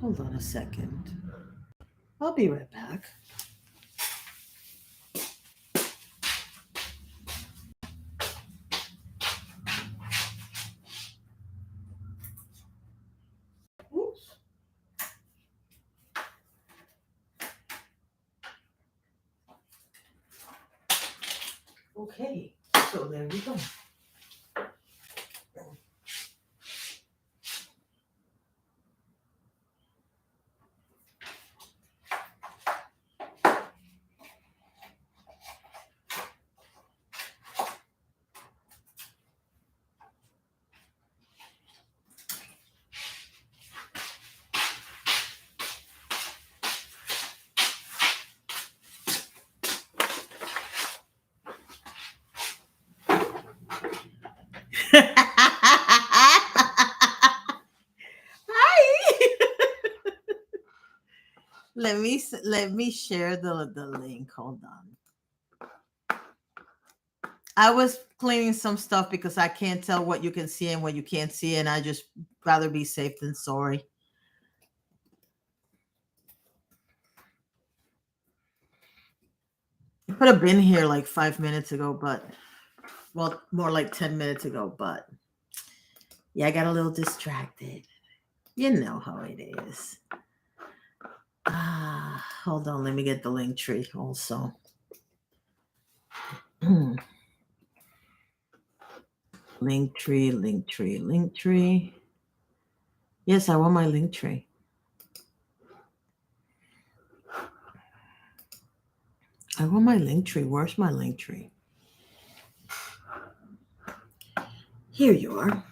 Hold on a second. I'll be right back. Oops. Okay, so there we go. Hi. Let me share the link. Hold on. I was cleaning some stuff because I can't tell what you can see and what you can't see, and I just rather be safe than sorry. I could have been here like 5 minutes ago, but well, more like 10 minutes ago, but yeah, I got a little distracted. You know how it is. Hold on, let me get the link tree also. Link tree, link tree, link tree. Yes, I want my link tree. I want my link tree. Where's my link tree? Here you are.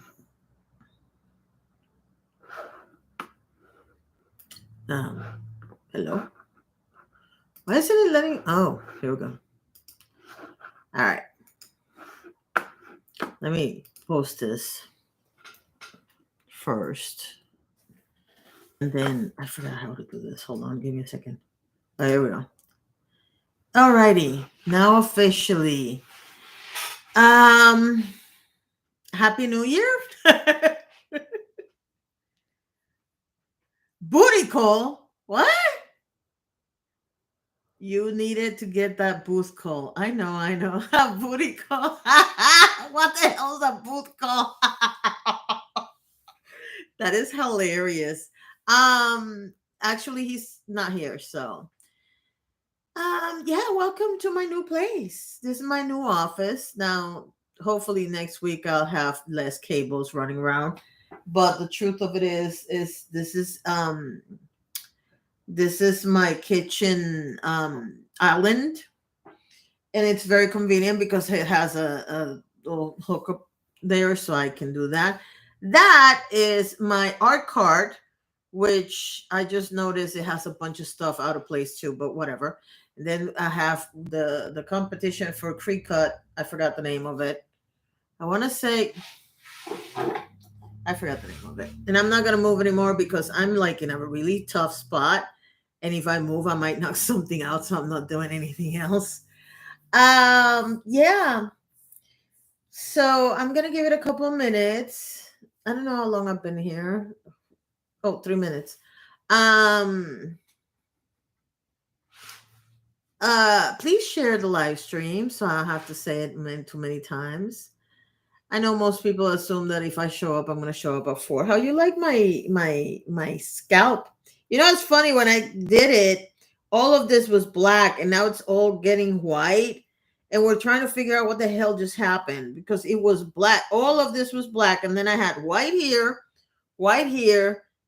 Hello. Why isn't it letting? Oh, here we go. All right. Let me post this first. And then I forgot how to do this. Hold on, give me a second. Oh, here we go. Alrighty. Now officially. Happy New Year. Booty call. What? You needed to get that booth call. I know. Booty call. What the hell is a booth call? That is hilarious. Actually, he's not here, so yeah, welcome to my new place. This is my new office. Now, hopefully next week I'll have less cables running around. But the truth of it is this is my kitchen island, and it's very convenient because it has a little hookup there, so I can do that. That is my art card, which I just noticed it has a bunch of stuff out of place too, but whatever. And then I have the competition for Creek Cut. I forgot the name of it. I want to say I forgot the name of it, and I'm not gonna move anymore because I'm like in a really tough spot. And if I move, I might knock something out, so I'm not doing anything else. Yeah. So I'm gonna give it a couple of minutes. I don't know how long I've been here. Oh, 3 minutes. Um, please share the live stream so I don't have to say it too many times. I know most people assume that if I show up, I'm gonna show up at 4. How you like my scalp? You know, it's funny when I did it, all of this was black and now it's all getting white. And we're trying to figure out what the hell just happened because it was black. All of this was black, and then I had white here,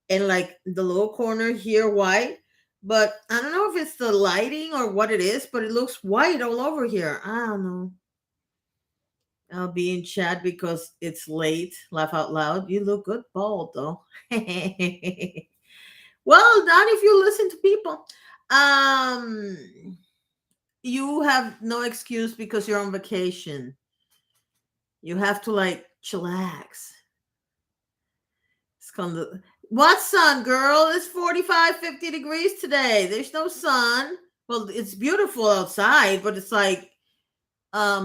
and like the little corner here, white. But I don't know if it's the lighting or what it is, but it looks white all over here. I don't know. I'll be in chat because it's late. Laugh out loud. You look good bald though. Well done if you listen to people. You have no excuse because you're on vacation. You have to like chillax. It's called what sun, girl? It's 45, 50 degrees today. There's no sun. Well, it's beautiful outside, but it's like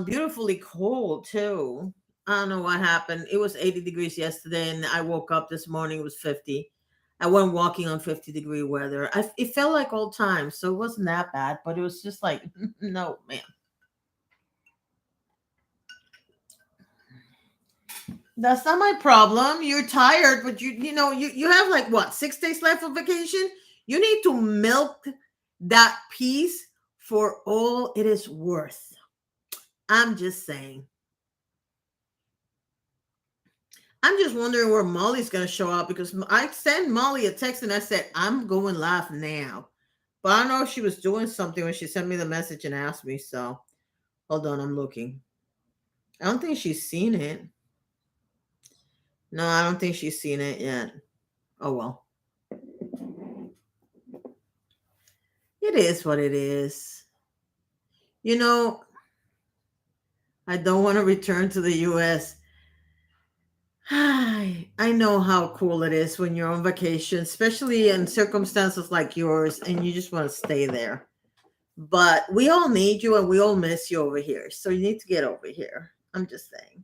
beautifully cold too. I don't know what happened. It was 80 degrees yesterday, and I woke up this morning, it was 50. I went walking on 50-degree weather. It felt like old times, so it wasn't that bad, but it was just like, no, man. That's not my problem. You're tired, but you have like what, 6 days left of vacation? You need to milk that piece for all it is worth. I'm just saying. I'm just wondering where Molly's gonna show up because I sent Molly a text and I said, I'm going live now. But I don't know if she was doing something when she sent me the message and asked me. So hold on, I'm looking. I don't think she's seen it. No, I don't think she's seen it yet. Oh well. It is what it is. You know, I don't want to return to the US. I know how cool it is when you're on vacation, especially in circumstances like yours, and you just want to stay there. But we all need you and we all miss you over here. So you need to get over here. I'm just saying.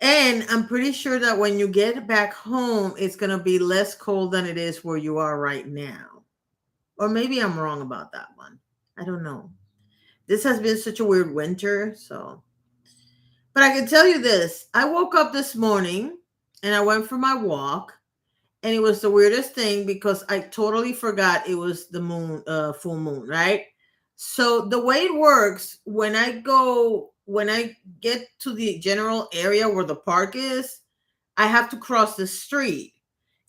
And I'm pretty sure that when you get back home, it's going to be less cold than it is where you are right now. Or maybe I'm wrong about that one. I don't know. This has been such a weird winter. So, but I can tell you this, I woke up this morning and I went for my walk. And it was the weirdest thing because I totally forgot it was the moon, full moon, right? So the way it works, when I get to the general area where the park is, I have to cross the street.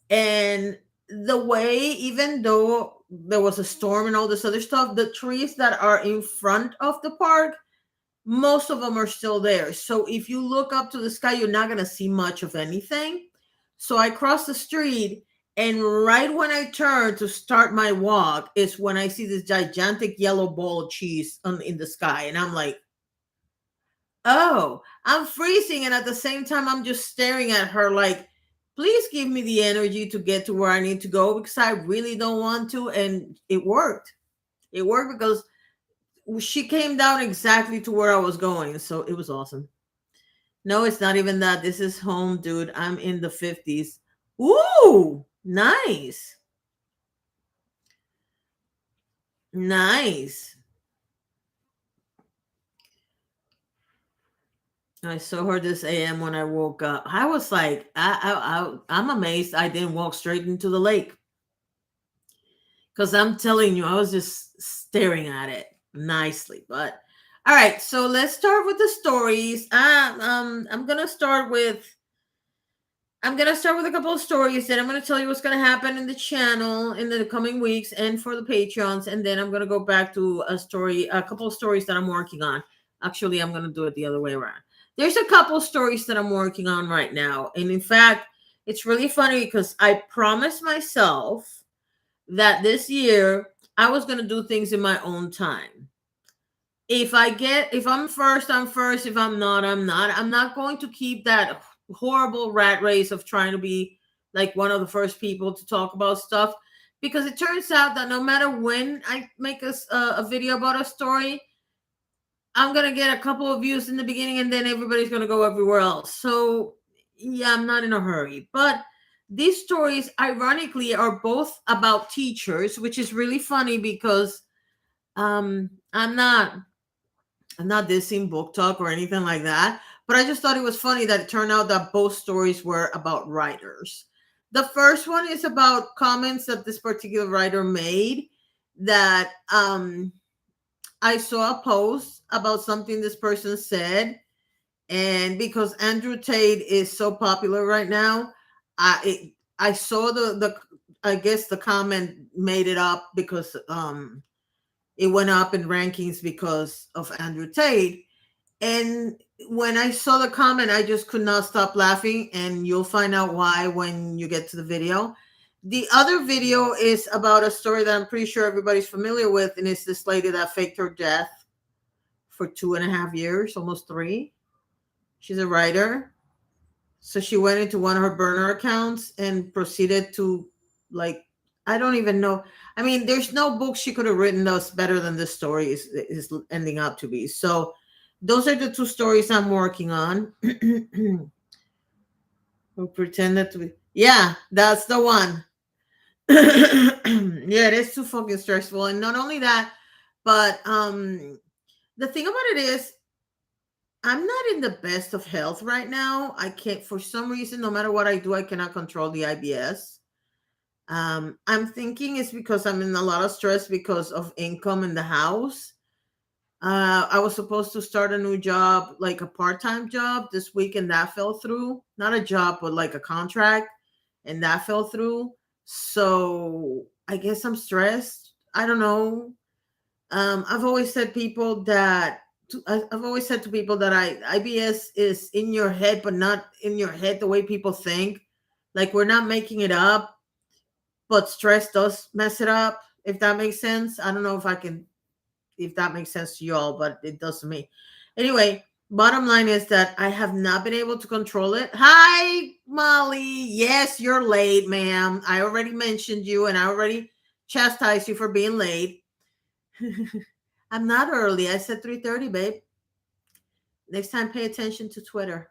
And the way, even though there was a storm and all this other stuff, the trees that are in front of the park, most of them are still there. So if you look up to the sky, you're not going to see much of anything. So I cross the street, and right when I turn to start my walk is when I see this gigantic yellow ball of cheese in the sky. And I'm like, oh, I'm freezing. And at the same time, I'm just staring at her like, please give me the energy to get to where I need to go because I really don't want to. And it worked. It worked because she came down exactly to where I was going. So it was awesome. No, it's not even that. This is home, dude. I'm in the 50s. Ooh, nice. Nice. I saw her this AM when I woke up. I was like, I'm amazed I didn't walk straight into the lake. Because I'm telling you, I was just staring at it nicely. But all right, so let's start with the stories. I'm gonna start with a couple of stories, then I'm gonna tell you what's gonna happen in the channel in the coming weeks and for the Patreons, and then I'm gonna go back to a couple of stories that I'm working on. Actually, I'm gonna do it the other way around. There's a couple of stories that I'm working on right now, and in fact, it's really funny because I promised myself that this year I was gonna do things in my own time. If I'm first, I'm first. If I'm not, I'm not. I'm not going to keep that horrible rat race of trying to be like one of the first people to talk about stuff because it turns out that no matter when I make a video about a story, I'm going to get a couple of views in the beginning and then everybody's going to go everywhere else. So, yeah, I'm not in a hurry. But these stories, ironically, are both about teachers, which is really funny because I'm not dissing book talk or anything like that, but I just thought it was funny that it turned out that both stories were about writers. The first one is about comments that this particular writer made that I saw a post about something this person said, and because Andrew Tate is so popular right now, I saw the I guess the comment made it up because it went up in rankings because of Andrew Tate. And when I saw the comment, I just could not stop laughing. And you'll find out why when you get to the video. The other video is about a story that I'm pretty sure everybody's familiar with. And it's this lady that faked her death for 2.5 years, almost 3. She's a writer. So she went into one of her burner accounts and proceeded to, like, I don't even know. I mean, there's no book she could have written that's better than this story is ending up to be. So those are the two stories I'm working on. Who pretended to be Yeah, that's the one. Yeah, it is too fucking stressful. And not only that, but the thing about it is I'm not in the best of health right now. I can't, for some reason, no matter what I do, I cannot control the IBS. I'm thinking it's because I'm in a lot of stress because of income in the house. I was supposed to start a new job, like a part-time job this week, and that fell through. Not a job, but like a contract, and that fell through. So I guess I'm stressed. I don't know. I've always said people that I've always said to people that IBS is in your head, but not in your head the way people think. Like we're not making it up, but stress does mess it up. If that makes sense. I don't know if that makes sense to you all, but it does to me. Anyway, bottom line is that I have not been able to control it. Hi, Molly. Yes, you're late, ma'am. I already mentioned you and I already chastised you for being late. I'm not early. I said 3:30, babe. Next time pay attention to Twitter.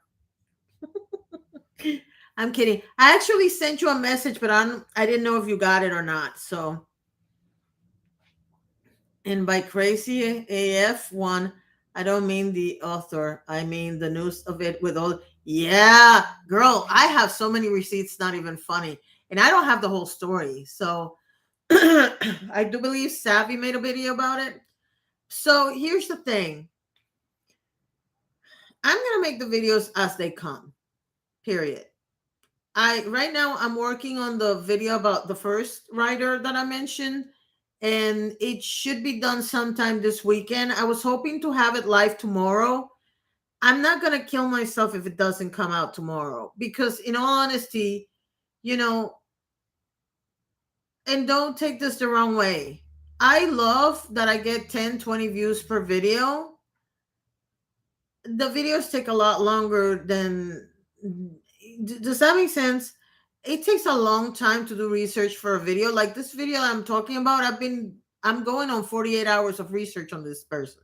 I'm kidding. I actually sent you a message, but I didn't know if you got it or not. So, and by crazy AF one, I don't mean the author. I mean the news of it with all. Yeah, girl, I have so many receipts, not even funny. And I don't have the whole story. So I do believe Savvy made a video about it. So here's the thing. I'm gonna make the videos as they come. Period. I right now I'm working on the video about the first writer that I mentioned, and it should be done sometime this weekend. I was hoping to have it live tomorrow. I'm not gonna kill myself if it doesn't come out tomorrow because, in all honesty, you know, and don't take this the wrong way. I love that I get 10, 20 views per video. The videos take a lot longer than does that make sense? It takes a long time to do research for a video like this video I'm talking about. I'm going on 48 hours of research on this person,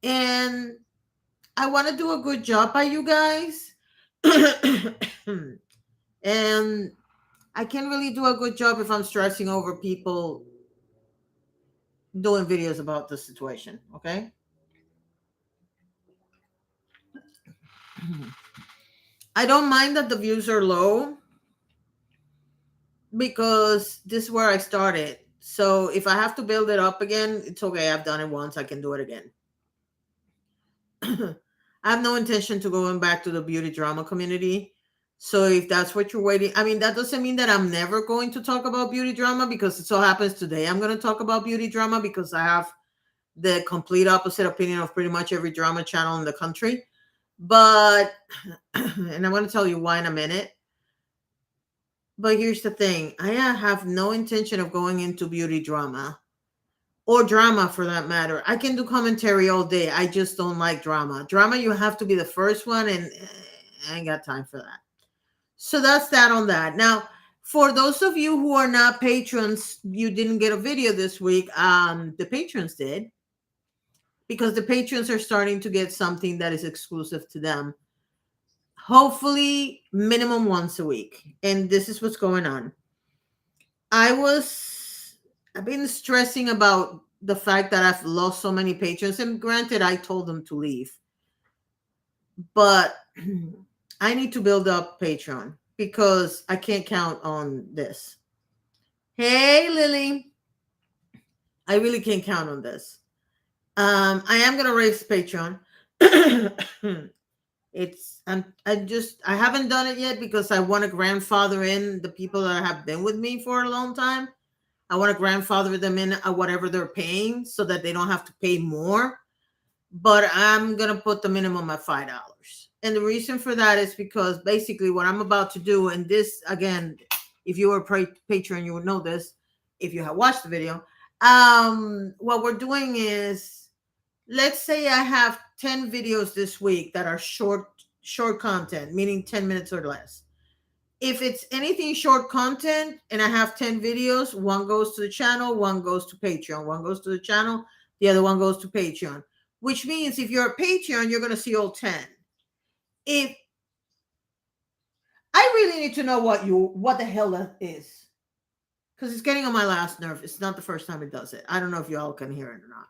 and I want to do a good job by you guys. And I can't really do a good job if I'm stressing over people doing videos about the situation. Okay. I don't mind that the views are low because this is where I started. So if I have to build it up again, it's okay. I've done it once. I can do it again. I have no intention to going back to the beauty drama community. So if that's what you're waiting, I mean, that doesn't mean that I'm never going to talk about beauty drama because it so happens today I'm going to talk about beauty drama because I have the complete opposite opinion of pretty much every drama channel in the country. But, and I'm going to tell you why in a minute. But here's the thing, I have no intention of going into beauty drama or drama for that matter. I can do commentary all day. I just don't like drama. Drama, you have to be the first one, and I ain't got time for that. So that's that on that. Now, for those of you who are not patrons, you didn't get a video this week. The patrons did because the patrons are starting to get something that is exclusive to them. Hopefully, minimum once a week. And this is what's going on. I've been stressing about the fact that I've lost so many patrons. And granted, I told them to leave, but I need to build up Patreon because I can't count on this. Hey, Lily, I really can't count on this. I am gonna raise Patreon. I haven't done it yet because I want to grandfather in the people that have been with me for a long time. I want to grandfather them in at whatever they're paying so that they don't have to pay more. But I'm going to put the minimum at $5. And the reason for that is because basically what I'm about to do, and this, again, if you were a patron, you would know this if you have watched the video. What we're doing is, let's say I have 10 videos this week that are short content, meaning 10 minutes or less. If it's anything short content and I have 10 videos, one goes to the channel, one goes to Patreon, one goes to the channel, the other one goes to Patreon, which means if you're a Patreon, you're going to see all 10. If I really need to know what the hell that is, because it's getting on my last nerve. It's not the first time it does it. I don't know if you all can hear it or not,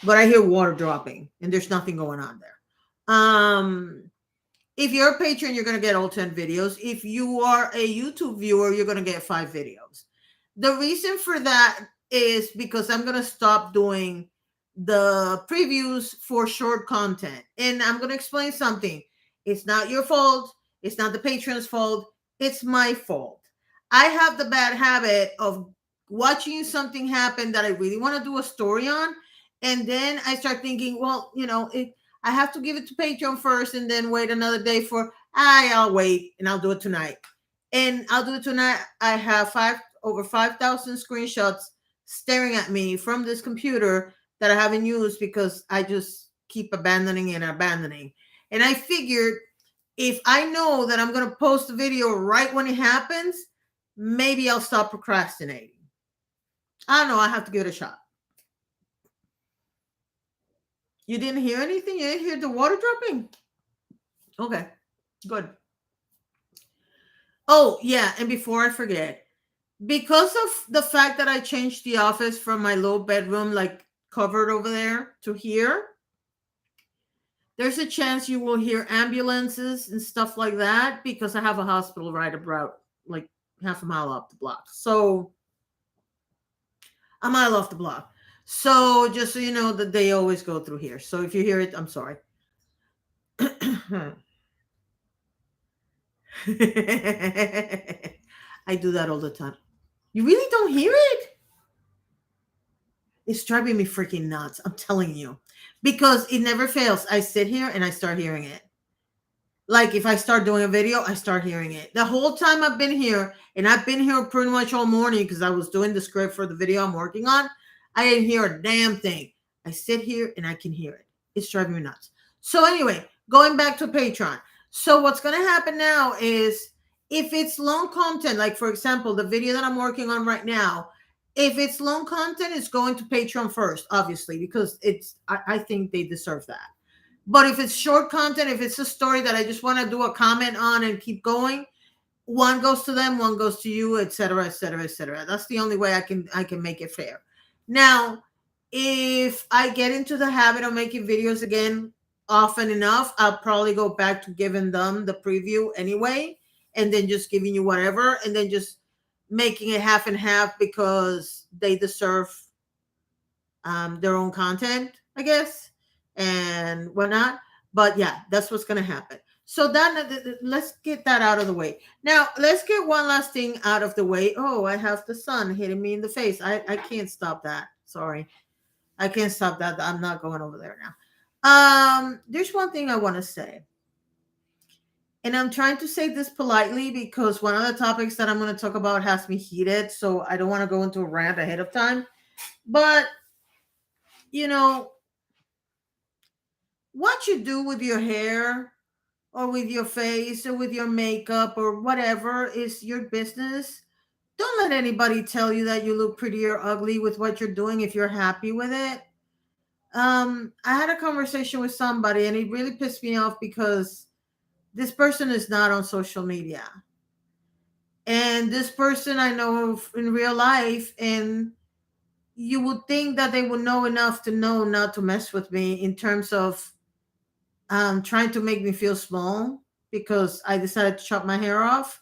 but I hear water dropping, and there's nothing going on there. If you're a patron, you're going to get all 10 videos. If you are a YouTube viewer, you're going to get 5 videos. The reason for that is because I'm going to stop doing the previews for short content. And I'm going to explain something. It's not your fault. It's not the patron's fault. It's my fault. I have the bad habit of watching something happen that I really want to do a story on. And then I start thinking, well, I have to give it to Patreon first and then wait another day for, I'll wait and I'll do it tonight. And I'll do it tonight. I have over 5,000 screenshots staring at me from this computer that I haven't used because I just keep abandoning and abandoning. And I figured if I know that I'm going to post a video right when it happens, maybe I'll stop procrastinating. I don't know. I have to give it a shot. You didn't hear anything? You didn't hear the water dropping? Okay, good. Oh, yeah. And before I forget, because of the fact that I changed the office from my low bedroom, like covered over there, to here, there's a chance you will hear ambulances and stuff like that because I have a hospital right about like half a mile off the block. So, a mile off the block. So, just so you know that they always go through here. So, if you hear it, I'm sorry. I do that all the time. You really don't hear it? It's driving me freaking nuts. I'm telling you. Because it never fails. I sit here and I start hearing it. Like if I start doing a video, I start hearing it. The whole time I've been here, and I've been here pretty much all morning because I was doing the script for the video I'm working on. I didn't hear a damn thing. I sit here and I can hear it. It's driving me nuts. So anyway, going back to Patreon. So what's going to happen now is if it's long content, like for example, the video that I'm working on right now, if it's long content, it's going to Patreon first, obviously, because I think they deserve that. But if it's short content, if it's a story that I just want to do a comment on and keep going, one goes to them, one goes to you, etc., etc., etc. That's the only way I can make it fair. Now, if I get into the habit of making videos again often enough, I'll probably go back to giving them the preview anyway, and then just giving you whatever, and then just making it half and half because they deserve their own content, I guess, and whatnot. But yeah, that's what's going to happen. So that let's get that out of the way. Now let's get one last thing out of the way. Oh, I have the sun hitting me in the face. I can't stop that. Sorry, I can't stop that. I'm not going over there now. There's one thing I want to say, and I'm trying to say this politely because one of the topics that I'm going to talk about has me heated, so I don't want to go into a rant ahead of time. But you know, what you do with your hair or with your face or with your makeup or whatever is your business. Don't let anybody tell you that you look pretty or ugly with what you're doing if you're happy with it. I had a conversation with somebody and it really pissed me off because this person is not on social media. And this person I know in real life, and you would think that they would know enough to know not to mess with me in terms of trying to make me feel small because I decided to chop my hair off.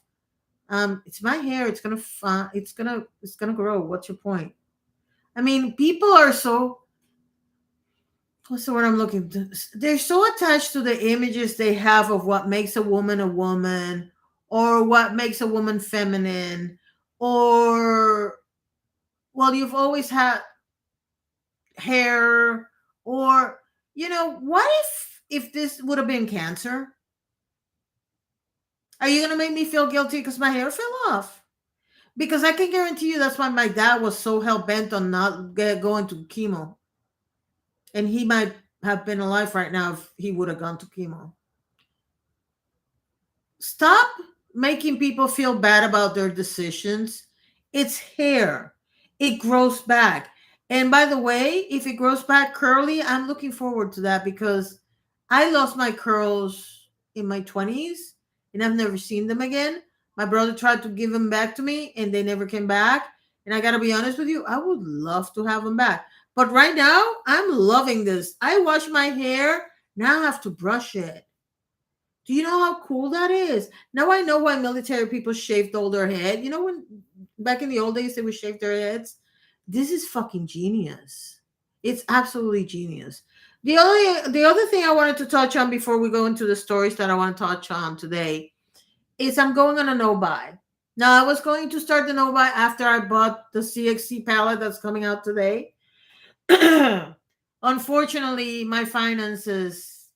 It's my hair. It's gonna grow. What's your point? I mean, people are so. What's the word I'm looking to? They're so attached to the images they have of what makes a woman, or what makes a woman feminine, or well, you've always had hair, or what if this would have been cancer? Are you going to make me feel guilty because my hair fell off? Because I can guarantee you that's why my dad was so hell bent on not going to chemo. And he might have been alive right now if he would have gone to chemo. Stop making people feel bad about their decisions. It's hair, it grows back. And by the way, if it grows back curly, I'm looking forward to that because I lost my curls in my 20s and I've never seen them again. My brother tried to give them back to me and they never came back. And I got to be honest with you, I would love to have them back. But right now, I'm loving this. I wash my hair. Now I have to brush it. Do you know how cool that is? Now I know why military people shaved all their head. You know, when back in the old days they would shave their heads? This is fucking genius. It's absolutely genius. The other thing I wanted to touch on before we go into the stories that I want to touch on today is I'm going on a no buy. Now I was going to start the no buy after I bought the CXC palette that's coming out today. Unfortunately, my finances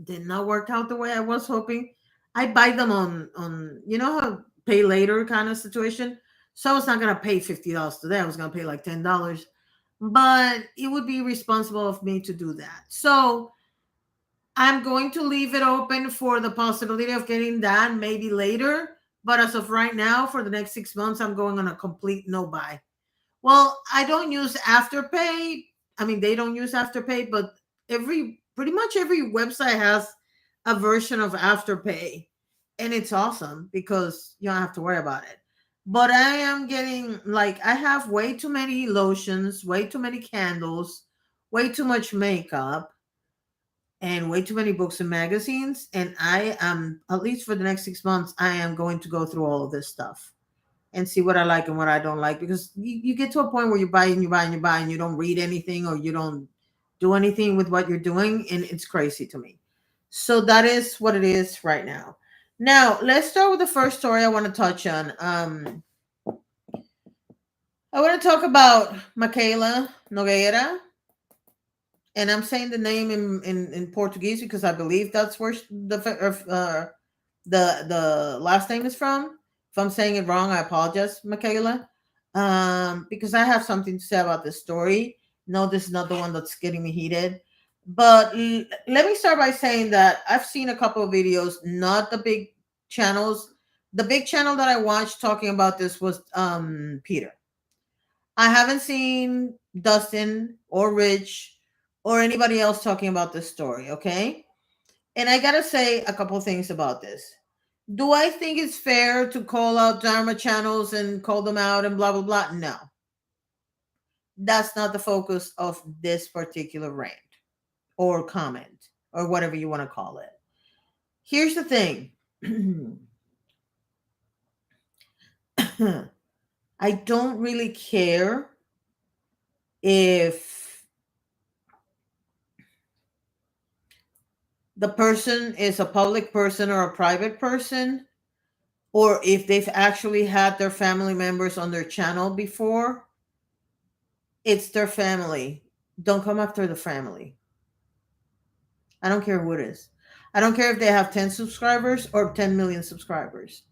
did not work out the way I was hoping. I buy them on how pay later kind of situation. So I was not gonna pay $50 today. I was gonna pay like $10. But it would be responsible of me to do that. So I'm going to leave it open for the possibility of getting that maybe later. But as of right now, for the next 6 months, I'm going on a complete no buy. Well, I don't use Afterpay. I mean, they don't use Afterpay, but pretty much every website has a version of Afterpay, and it's awesome because you don't have to worry about it. But I am getting like I have way too many lotions, way too many candles, way too much makeup, and way too many books and magazines. And I am, at least for the next 6 months, I am going to go through all of this stuff and see what I like and what I don't like, because you get to a point where you buy and you buy and you buy and you don't read anything or you don't do anything with what you're doing, and it's crazy to me. So that is what it is right now. Now let's start with the first story I want to touch on. I want to talk about Michaela Nogueira, and I'm saying the name in Portuguese because I believe that's where the last name is from. If I'm saying it wrong, I apologize, Michaela. Because I have something to say about this story. No, this is not the one that's getting me heated. But let me start by saying that I've seen a couple of videos, not the big channels. The big channel that I watched talking about this was Peter. I haven't seen Dustin or Rich or anybody else talking about this story, okay? And I gotta say a couple of things about this. Do I think it's fair to call out Dharma channels and call them out and blah, blah, blah? No. That's not the focus of this particular rant or comment or whatever you want to call it. Here's the thing. I don't really care if the person is a public person or a private person, or if they've actually had their family members on their channel before. It's their family. Don't come after the family. I don't care who it is. I don't care if they have 10 subscribers or 10 million subscribers.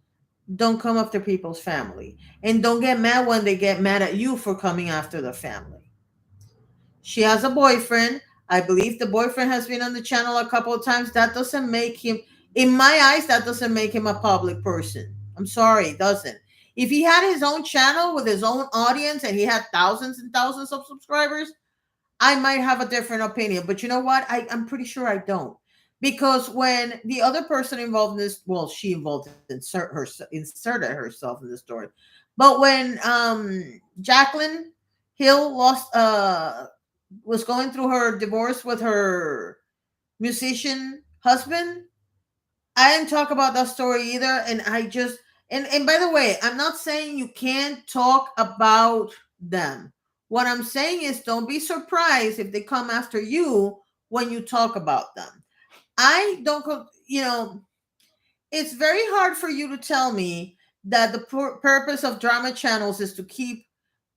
Don't come after people's family. And don't get mad when they get mad at you for coming after the family. She has a boyfriend. I believe the boyfriend has been on the channel a couple of times. That doesn't make him, in my eyes, that doesn't make him a public person. I'm sorry, it doesn't. If he had his own channel with his own audience and he had thousands and thousands of subscribers, I might have a different opinion. But you know what? I'm pretty sure I don't. Because when the other person involved in this, well, she inserted herself in the story. But when Jacqueline Hill was going through her divorce with her musician husband, I didn't talk about that story either. And I just, and by the way, I'm not saying you can't talk about them. What I'm saying is don't be surprised if they come after you when you talk about them. I don't, it's very hard for you to tell me that the purpose of drama channels is to keep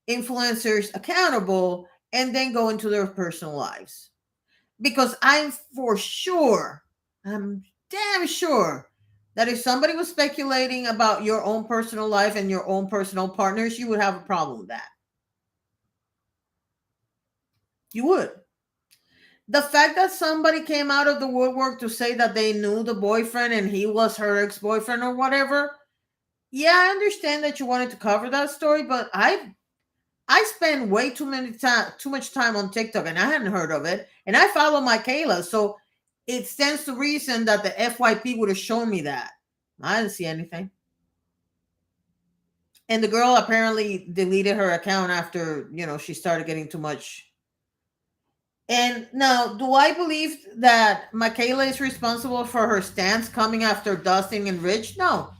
influencers accountable and then go into their personal lives. Because I'm damn sure that if somebody was speculating about your own personal life and your own personal partners, you would have a problem with that. You would. The fact that somebody came out of the woodwork to say that they knew the boyfriend and he was her ex-boyfriend or whatever, yeah, I understand that you wanted to cover that story, but I spend way too much time on TikTok and I hadn't heard of it, and I follow Michaela, so it stands to reason that the FYP would have shown me that. I didn't see anything. And the girl apparently deleted her account after, she started getting too much. And now, do I believe that Michaela is responsible for her stance coming after Dustin and Rich? No.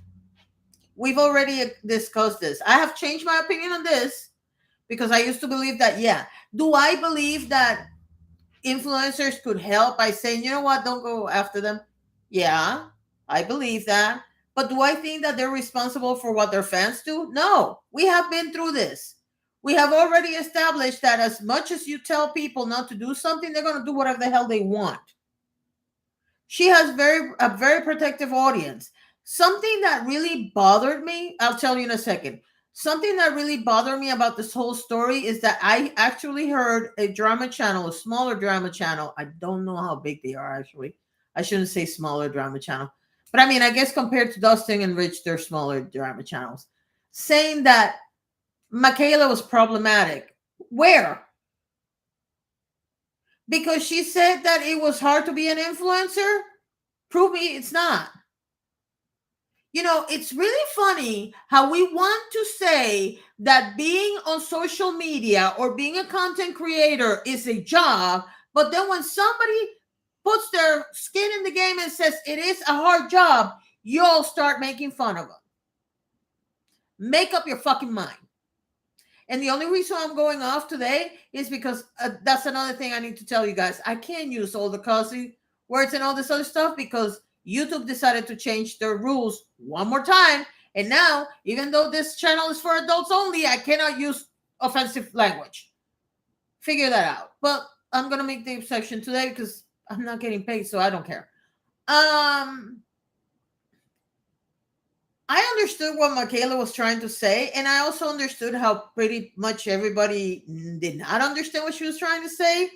We've already discussed this. I have changed my opinion on this because I used to believe that, yeah. Do I believe that influencers could help by saying, you know what, don't go after them? Yeah, I believe that. But do I think that they're responsible for what their fans do? No, we have been through this. We have already established that as much as you tell people not to do something, they're going to do whatever the hell they want. She has a very protective audience. Something that really bothered me, I'll tell you in a second. Something that really bothered me about this whole story is that I actually heard a drama channel, a smaller drama channel. I don't know how big they are, actually. I shouldn't say smaller drama channel. But I mean, I guess compared to Dustin and Rich, they're smaller drama channels. Saying that Michaela was problematic. Where? Because she said that it was hard to be an influencer? Prove me it's not. It's really funny how we want to say that being on social media or being a content creator is a job, but then when somebody puts their skin in the game and says it is a hard job, you'll start making fun of them. Make up your fucking mind. And the only reason I'm going off today is because that's another thing I need to tell you guys. I can't use all the cussing words and all this other stuff because YouTube decided to change their rules one more time. And now, even though this channel is for adults only, I cannot use offensive language. Figure that out. But I'm going to make the exception today because I'm not getting paid, so I don't care. I understood what Michaela was trying to say, and I also understood how pretty much everybody did not understand what she was trying to say.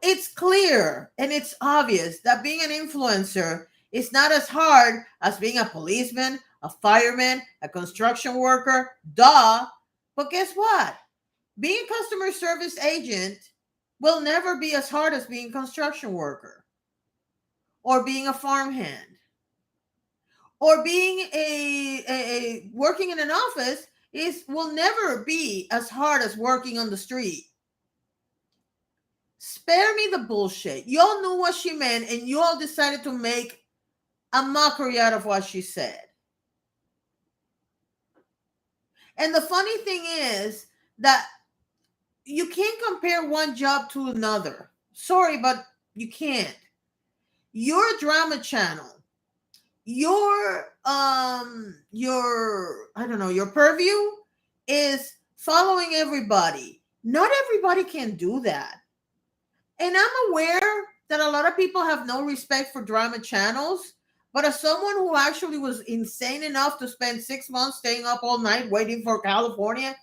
It's clear and it's obvious that being an influencer is not as hard as being a policeman, a fireman, a construction worker, duh. But guess what? Being a customer service agent will never be as hard as being a construction worker or being a farmhand. Or being a working in an office will never be as hard as working on the street. Spare me the bullshit. Y'all knew what she meant, and you all decided to make a mockery out of what she said. And the funny thing is that you can't compare one job to another. Sorry, but you can't. Your drama channel, your I don't know, your purview is following everybody. Not everybody can do that. And I'm aware that a lot of people have no respect for drama channels, but as someone who actually was insane enough to spend 6 months staying up all night waiting for California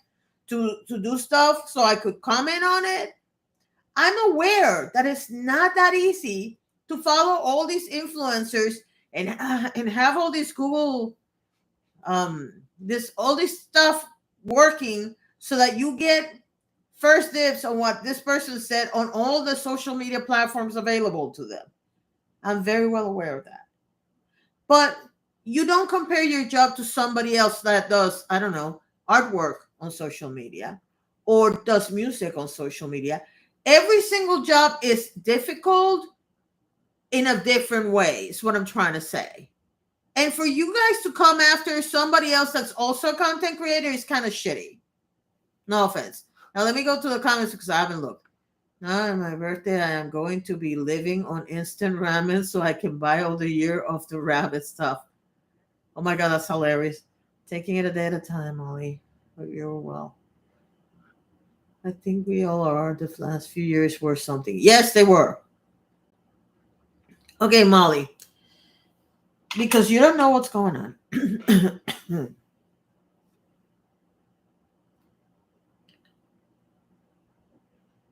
to do stuff so I could comment on it, I'm aware that it's not that easy to follow all these influencers and have all this Google, all this stuff working so that you get first dibs on what this person said on all the social media platforms available to them. I'm very well aware of that. But you don't compare your job to somebody else that does, I don't know, artwork on social media or does music on social media. Every single job is difficult in a different way, is what I'm trying to say. And for you guys to come after somebody else that's also a content creator is kind of shitty. No offense. Now let me go to the comments because I haven't looked. Now on my birthday, I am going to be living on instant ramen so I can buy all the year of the rabbit stuff. Oh my God, that's hilarious. Taking it a day at a time, Molly. But you're well. I think we all are. The last few years were something. Yes, they were. Okay, Molly. Because you don't know what's going on.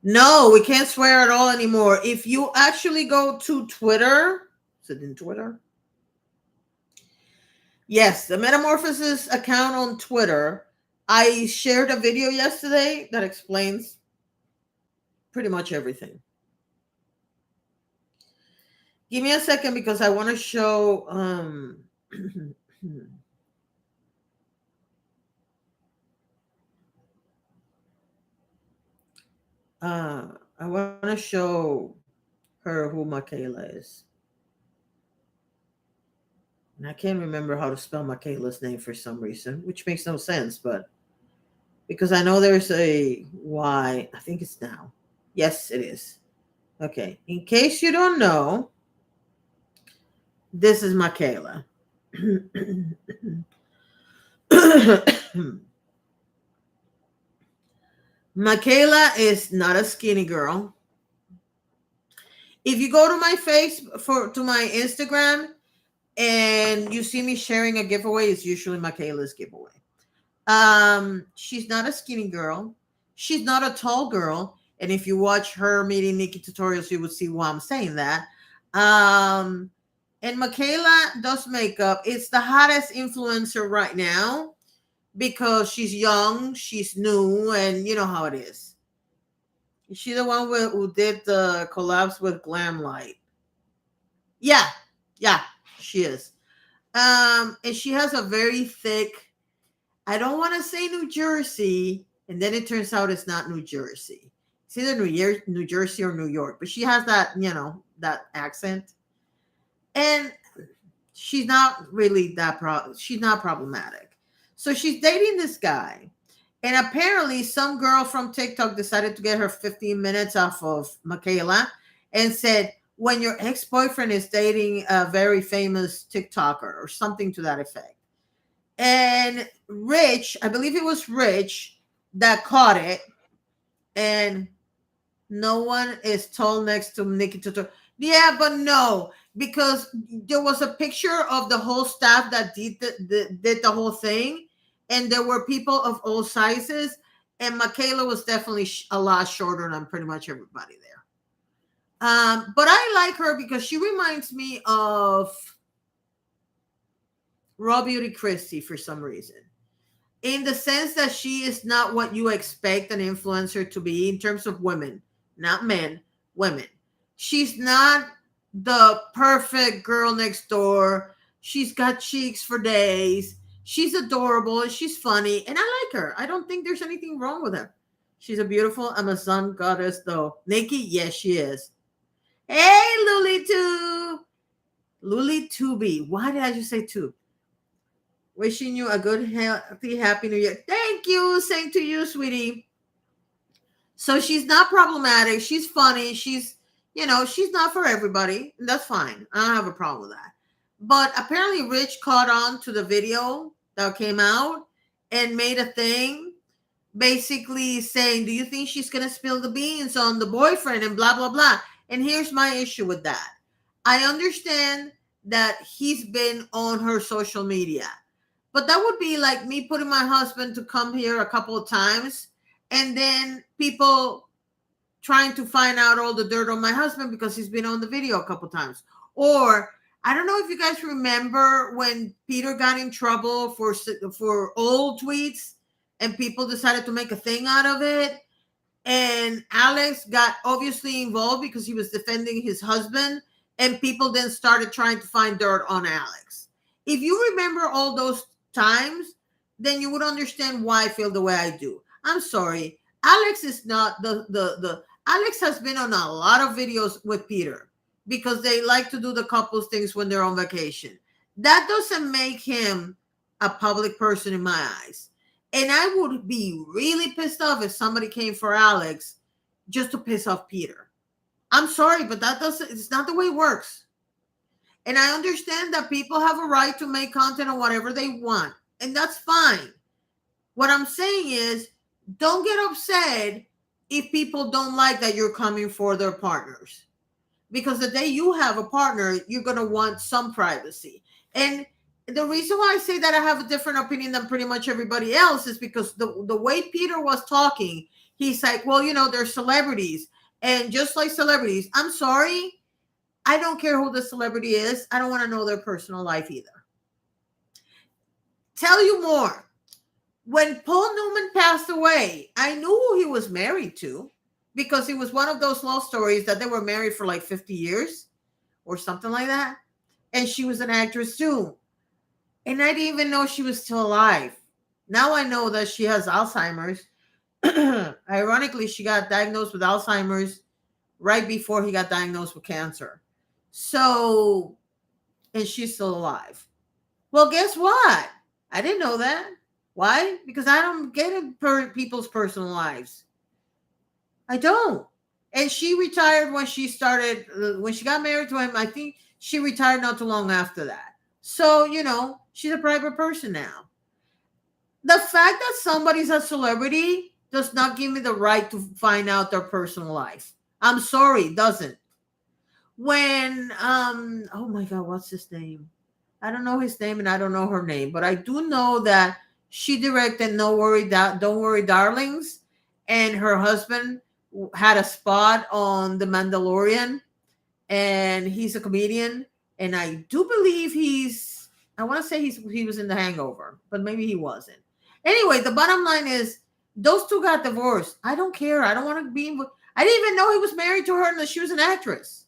No, we can't swear at all anymore. If you actually go to Twitter, is it in Twitter? Yes, the Metamorphosis account on Twitter. I shared a video yesterday that explains pretty much everything. Give me a second because I want to show I want to show her who Michaela is. And I can't remember how to spell Michaela's name for some reason, which makes no sense, but because I know there's a Y, I think it's now. Yes, it is. Okay. In case you don't know, this is Michaela. Michaela is not a skinny girl. If you go to my to my Instagram and you see me sharing a giveaway, it's usually Michaela's giveaway. She's not a skinny girl. She's not a tall girl. And if you watch her meeting Nikki tutorials, you would see why I'm saying that. And Michaela does makeup. It's the hottest influencer right now because she's young, she's new, and you know how it is. Is she the one who did the collabs with Glam Light? Yeah, yeah, she is. And she has a very thick, I don't want to say New Jersey, and then it turns out it's not New Jersey. It's either New Jersey or New York, but she has that, that accent. And she's not really she's not problematic. So she's dating this guy. And apparently some girl from TikTok decided to get her 15 minutes off of Michaela and said, when your ex-boyfriend is dating a very famous TikToker or something to that effect. And Rich, I believe it was Rich that caught it. And no one is tall next to Nikki Tutor. Yeah, but no, because there was a picture of the whole staff that did the whole thing. And there were people of all sizes. And Michaela was definitely a lot shorter than pretty much everybody there. But I like her because she reminds me of Raw Beauty Christie for some reason. In the sense that she is not what you expect an influencer to be in terms of women, not men, women. She's not the perfect girl next door. She's got cheeks for days. She's adorable and she's funny. And I like her. I don't think there's anything wrong with her. She's a beautiful Amazon goddess, though. Nikki, yes, she is. Hey, Luli Tubi. Why did I just say two? Wishing you a good, healthy, happy new year. Thank you. Same to you, sweetie. So she's not problematic. She's funny. She's not for everybody. And that's fine. I don't have a problem with that. But apparently Rich caught on to the video that came out and made a thing basically saying, do you think she's going to spill the beans on the boyfriend and blah, blah, blah. And here's my issue with that. I understand that he's been on her social media. But that would be like me putting my husband to come here a couple of times and then people trying to find out all the dirt on my husband because he's been on the video a couple of times. Or I don't know if you guys remember when Peter got in trouble for old tweets and people decided to make a thing out of it. And Alex got obviously involved because he was defending his husband and people then started trying to find dirt on Alex. If you remember all those times, then you would understand why I feel the way I do. I'm sorry. Alex is not the Alex has been on a lot of videos with Peter because they like to do the couples things when they're on vacation. That doesn't make him a public person in my eyes. And I would be really pissed off if somebody came for Alex just to piss off Peter. I'm sorry, but it's not the way it works. And I understand that people have a right to make content on whatever they want. And that's fine. What I'm saying is, don't get upset if people don't like that you're coming for their partners. Because the day you have a partner, you're going to want some privacy. And the reason why I say that I have a different opinion than pretty much everybody else is because the way Peter was talking, he's like, well, they're celebrities. And just like celebrities, I'm sorry, I don't care who the celebrity is. I don't want to know their personal life either. Tell you more. When Paul Newman passed away, I knew who he was married to because it was one of those love stories that they were married for like 50 years. or something like that. And she was an actress too. And I didn't even know she was still alive. Now I know that she has Alzheimer's. Ironically, she got diagnosed with Alzheimer's right before he got diagnosed with cancer. So, and she's still alive. Well, guess what? I didn't know that. Why? Because I don't get in people's personal lives. I don't. And she retired when she started, when she got married to him. I think she retired not too long after that. So, she's a private person now. The fact that somebody's a celebrity does not give me the right to find out their personal life. I'm sorry, it doesn't. When, oh my God, what's his name? I don't know his name and I don't know her name, but I do know that she directed No Worry, Don't Worry, Darlings, and her husband had a spot on The Mandalorian, and he's a comedian, and I do believe I want to say he was in The Hangover, but maybe he wasn't. Anyway, the bottom line is those two got divorced. I don't care. I don't want to be. I didn't even know he was married to her unless she was an actress.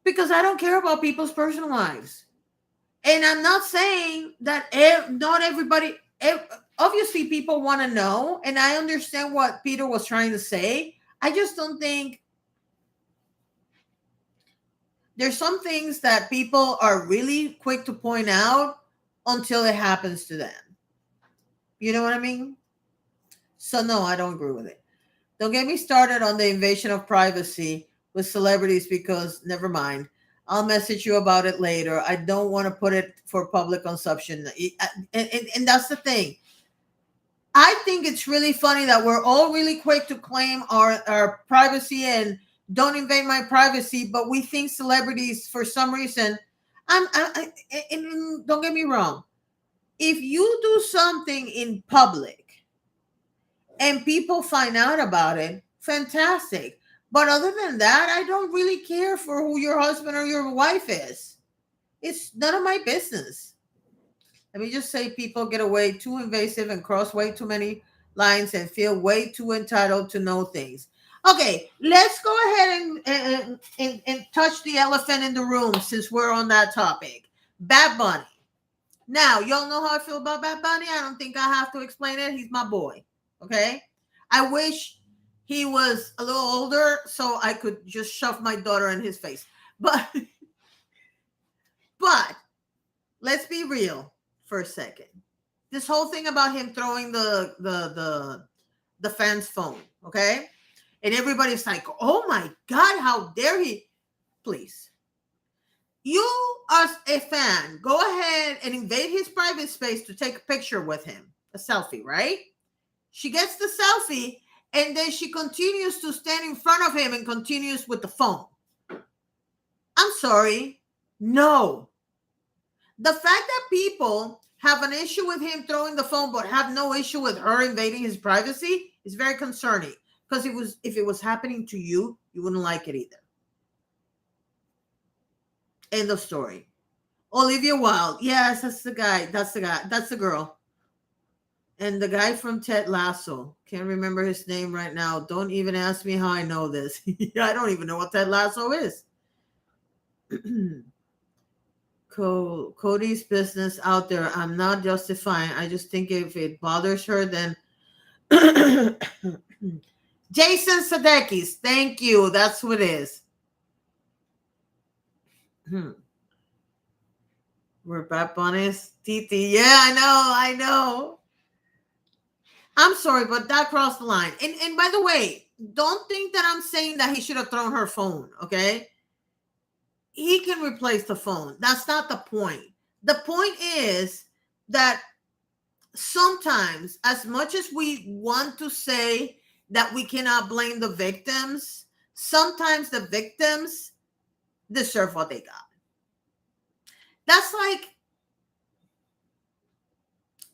Because I don't care about people's personal lives. And I'm not saying that not everybody, obviously people want to know. And I understand what Peter was trying to say. I just don't think there's some things that people are really quick to point out until it happens to them. You know what I mean? So no, I don't agree with it. Don't get me started on the invasion of privacy with celebrities because never mind. I'll message you about it later. I don't want to put it for public consumption. And that's the thing. I think it's really funny that we're all really quick to claim our privacy and don't invade my privacy, but we think celebrities, for some reason, and don't get me wrong. If you do something in public and people find out about it, fantastic. But other than that, I don't really care for who your husband or your wife is. It's none of my business. Let me just say people get way too invasive and cross way too many lines and feel way too entitled to know things. Okay, let's go ahead and touch the elephant in the room since we're on that topic. Bad Bunny. Now, y'all know how I feel about Bad Bunny. I don't think I have to explain it. He's my boy. Okay? I wish he was a little older so I could just shove my daughter in his face. But let's be real for a second. This whole thing about him throwing the fan's phone, okay? And everybody's like, "Oh my God, how dare he?" Please. You as a fan, go ahead and invade his private space to take a picture with him. A selfie, right? She gets the selfie and then she continues to stand in front of him and continues with the phone. I'm sorry. No. The fact that people have an issue with him throwing the phone but have no issue with her invading his privacy is very concerning. Because if it was happening to you, you wouldn't like it either. End of story. Olivia Wilde. Yes, that's the guy. That's the guy. That's the girl. And the guy from Ted Lasso. Can't remember his name right now. Don't even ask me how I know this. I don't even know what Ted Lasso is. Cody's business out there. I'm not justifying. I just think if it bothers her, then Jason Sudeikis. Thank you. That's who it is. We're Bad Bunny's Titi. Yeah, I know. I'm sorry, but that crossed the line. And by the way, don't think that I'm saying that he should have thrown her phone, okay? He can replace the phone. That's not the point. The point is that sometimes, as much as we want to say that we cannot blame the victims, sometimes the victims deserve what they got. That's like,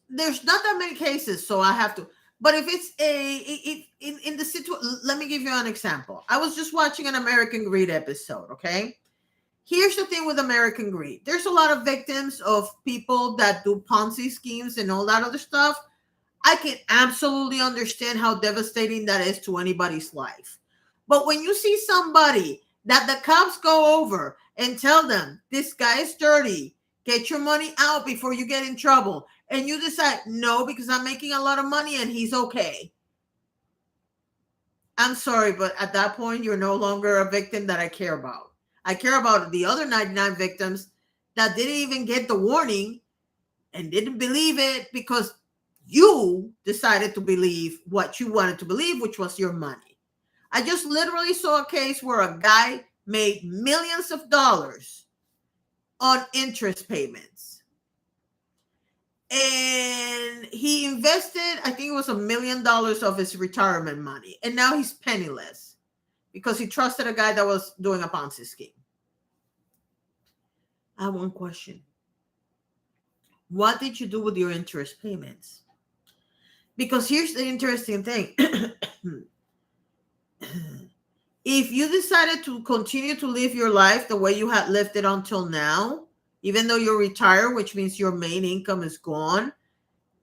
there's not that many cases, so I have to. But if it's in the situation, let me give you an example. I was just watching an American Greed episode, okay? Here's the thing with American Greed. There's a lot of victims of people that do Ponzi schemes and all that other stuff. I can absolutely understand how devastating that is to anybody's life. But when you see somebody that the cops go over and tell them, this guy is dirty, get your money out before you get in trouble, and you decide, no, because I'm making a lot of money and he's okay. I'm sorry, but at that point, you're no longer a victim that I care about. I care about the other 99 victims that didn't even get the warning and didn't believe it because you decided to believe what you wanted to believe, which was your money. I just literally saw a case where a guy made millions of dollars on interest payments. And he invested, I think it was $1 million of his retirement money. And now he's penniless because he trusted a guy that was doing a Ponzi scheme. I have one question. What did you do with your interest payments? Because here's the interesting thing. If you decided to continue to live your life the way you had lived it until now, even though you're retired, which means your main income is gone,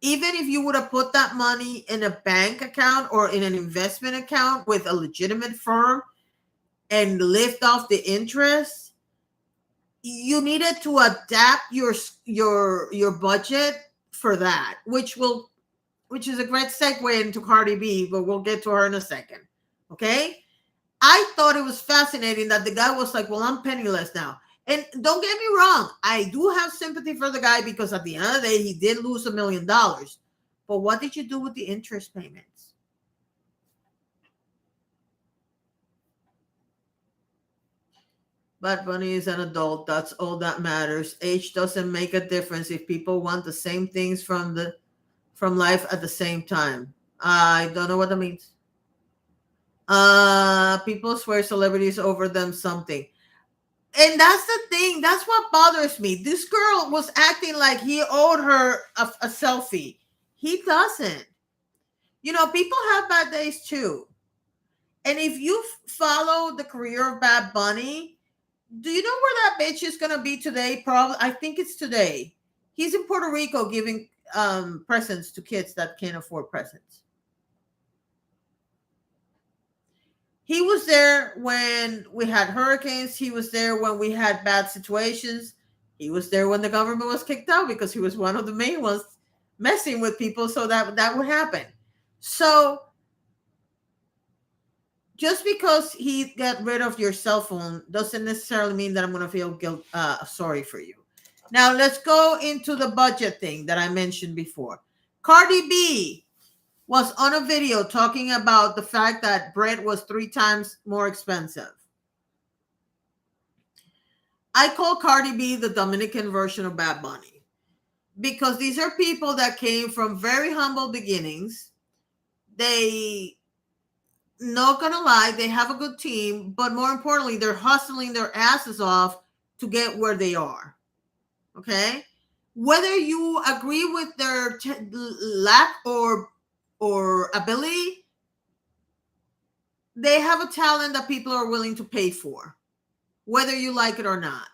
even if you would have put that money in a bank account or in an investment account with a legitimate firm and lived off the interest, you needed to adapt your budget for that, which is a great segue into Cardi B, but we'll get to her in a second. Okay? I thought it was fascinating that the guy was like, well, I'm penniless now. And don't get me wrong, I do have sympathy for the guy because at the end of the day, he did lose $1 million. But what did you do with the interest payments? Bad Bunny is an adult. That's all that matters. Age doesn't make a difference if people want the same things from life at the same time. I don't know what that means. People swear celebrities over them something. And that's the thing. That's what bothers me. This girl was acting like he owed her a selfie. He doesn't. People have bad days too. And if you follow the career of Bad Bunny, do you know where that bitch is going to be today? Probably. I think it's today. He's in Puerto Rico giving presents to kids that can't afford presents. He was there when we had hurricanes. He was there when we had bad situations. He was there when the government was kicked out because he was one of the main ones messing with people so that would happen. So just because he got rid of your cell phone doesn't necessarily mean that I'm going to feel sorry for you. Now let's go into the budget thing that I mentioned before. Cardi B was on a video talking about the fact that bread was 3 times more expensive. I call Cardi B the Dominican version of Bad Bunny because these are people that came from very humble beginnings. They, not gonna lie, they have a good team, but more importantly, they're hustling their asses off to get where they are. Okay? Whether you agree with their lack or ability, they have a talent that people are willing to pay for, whether you like it or not.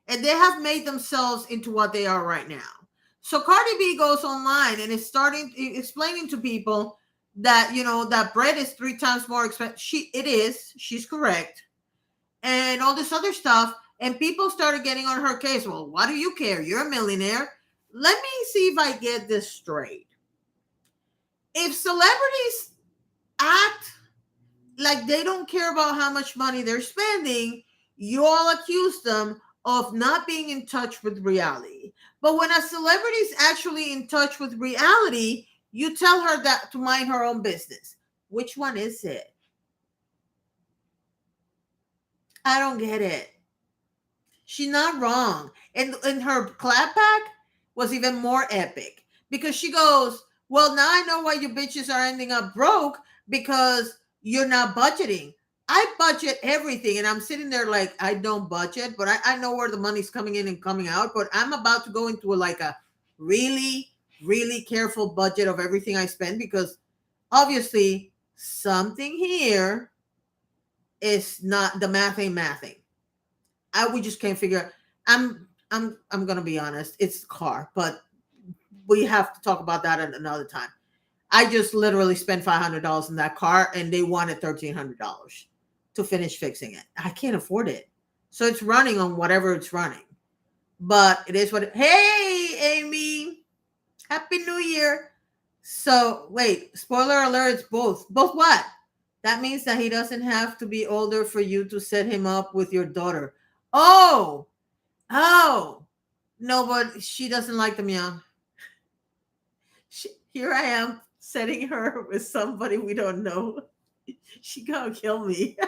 And they have made themselves into what they are right now. So Cardi B goes online and is explaining to people that, that bread is 3 times more expensive. She's correct. And all this other stuff. And people started getting on her case. Well, why do you care? You're a millionaire. Let me see if I get this straight. If celebrities act like they don't care about how much money they're spending, you all accuse them of not being in touch with reality. But when a celebrity is actually in touch with reality, you tell her that to mind her own business. Which one is it? I don't get it. She's not wrong. And her clapback was even more epic because she goes, well, now I know why you bitches are ending up broke because you're not budgeting. I budget everything. And I'm sitting there like, I don't budget, but I know where the money's coming in and coming out. But I'm about to go into a really, really careful budget of everything I spend because obviously something here is not, the math ain't mathing. We just can't figure out. I'm gonna be honest, it's the car, but we have to talk about that at another time. I just literally spent $500 in that car and they wanted $1,300. to finish fixing it. I can't afford it. So it's running on whatever it's running. But it is what hey, Amy, Happy New Year. So wait, spoiler alert, it's both. Both what? That means that he doesn't have to be older for you to set him up with your daughter. Oh, oh. No, but she doesn't like them young. Here I am setting her with somebody we don't know. She gonna kill me.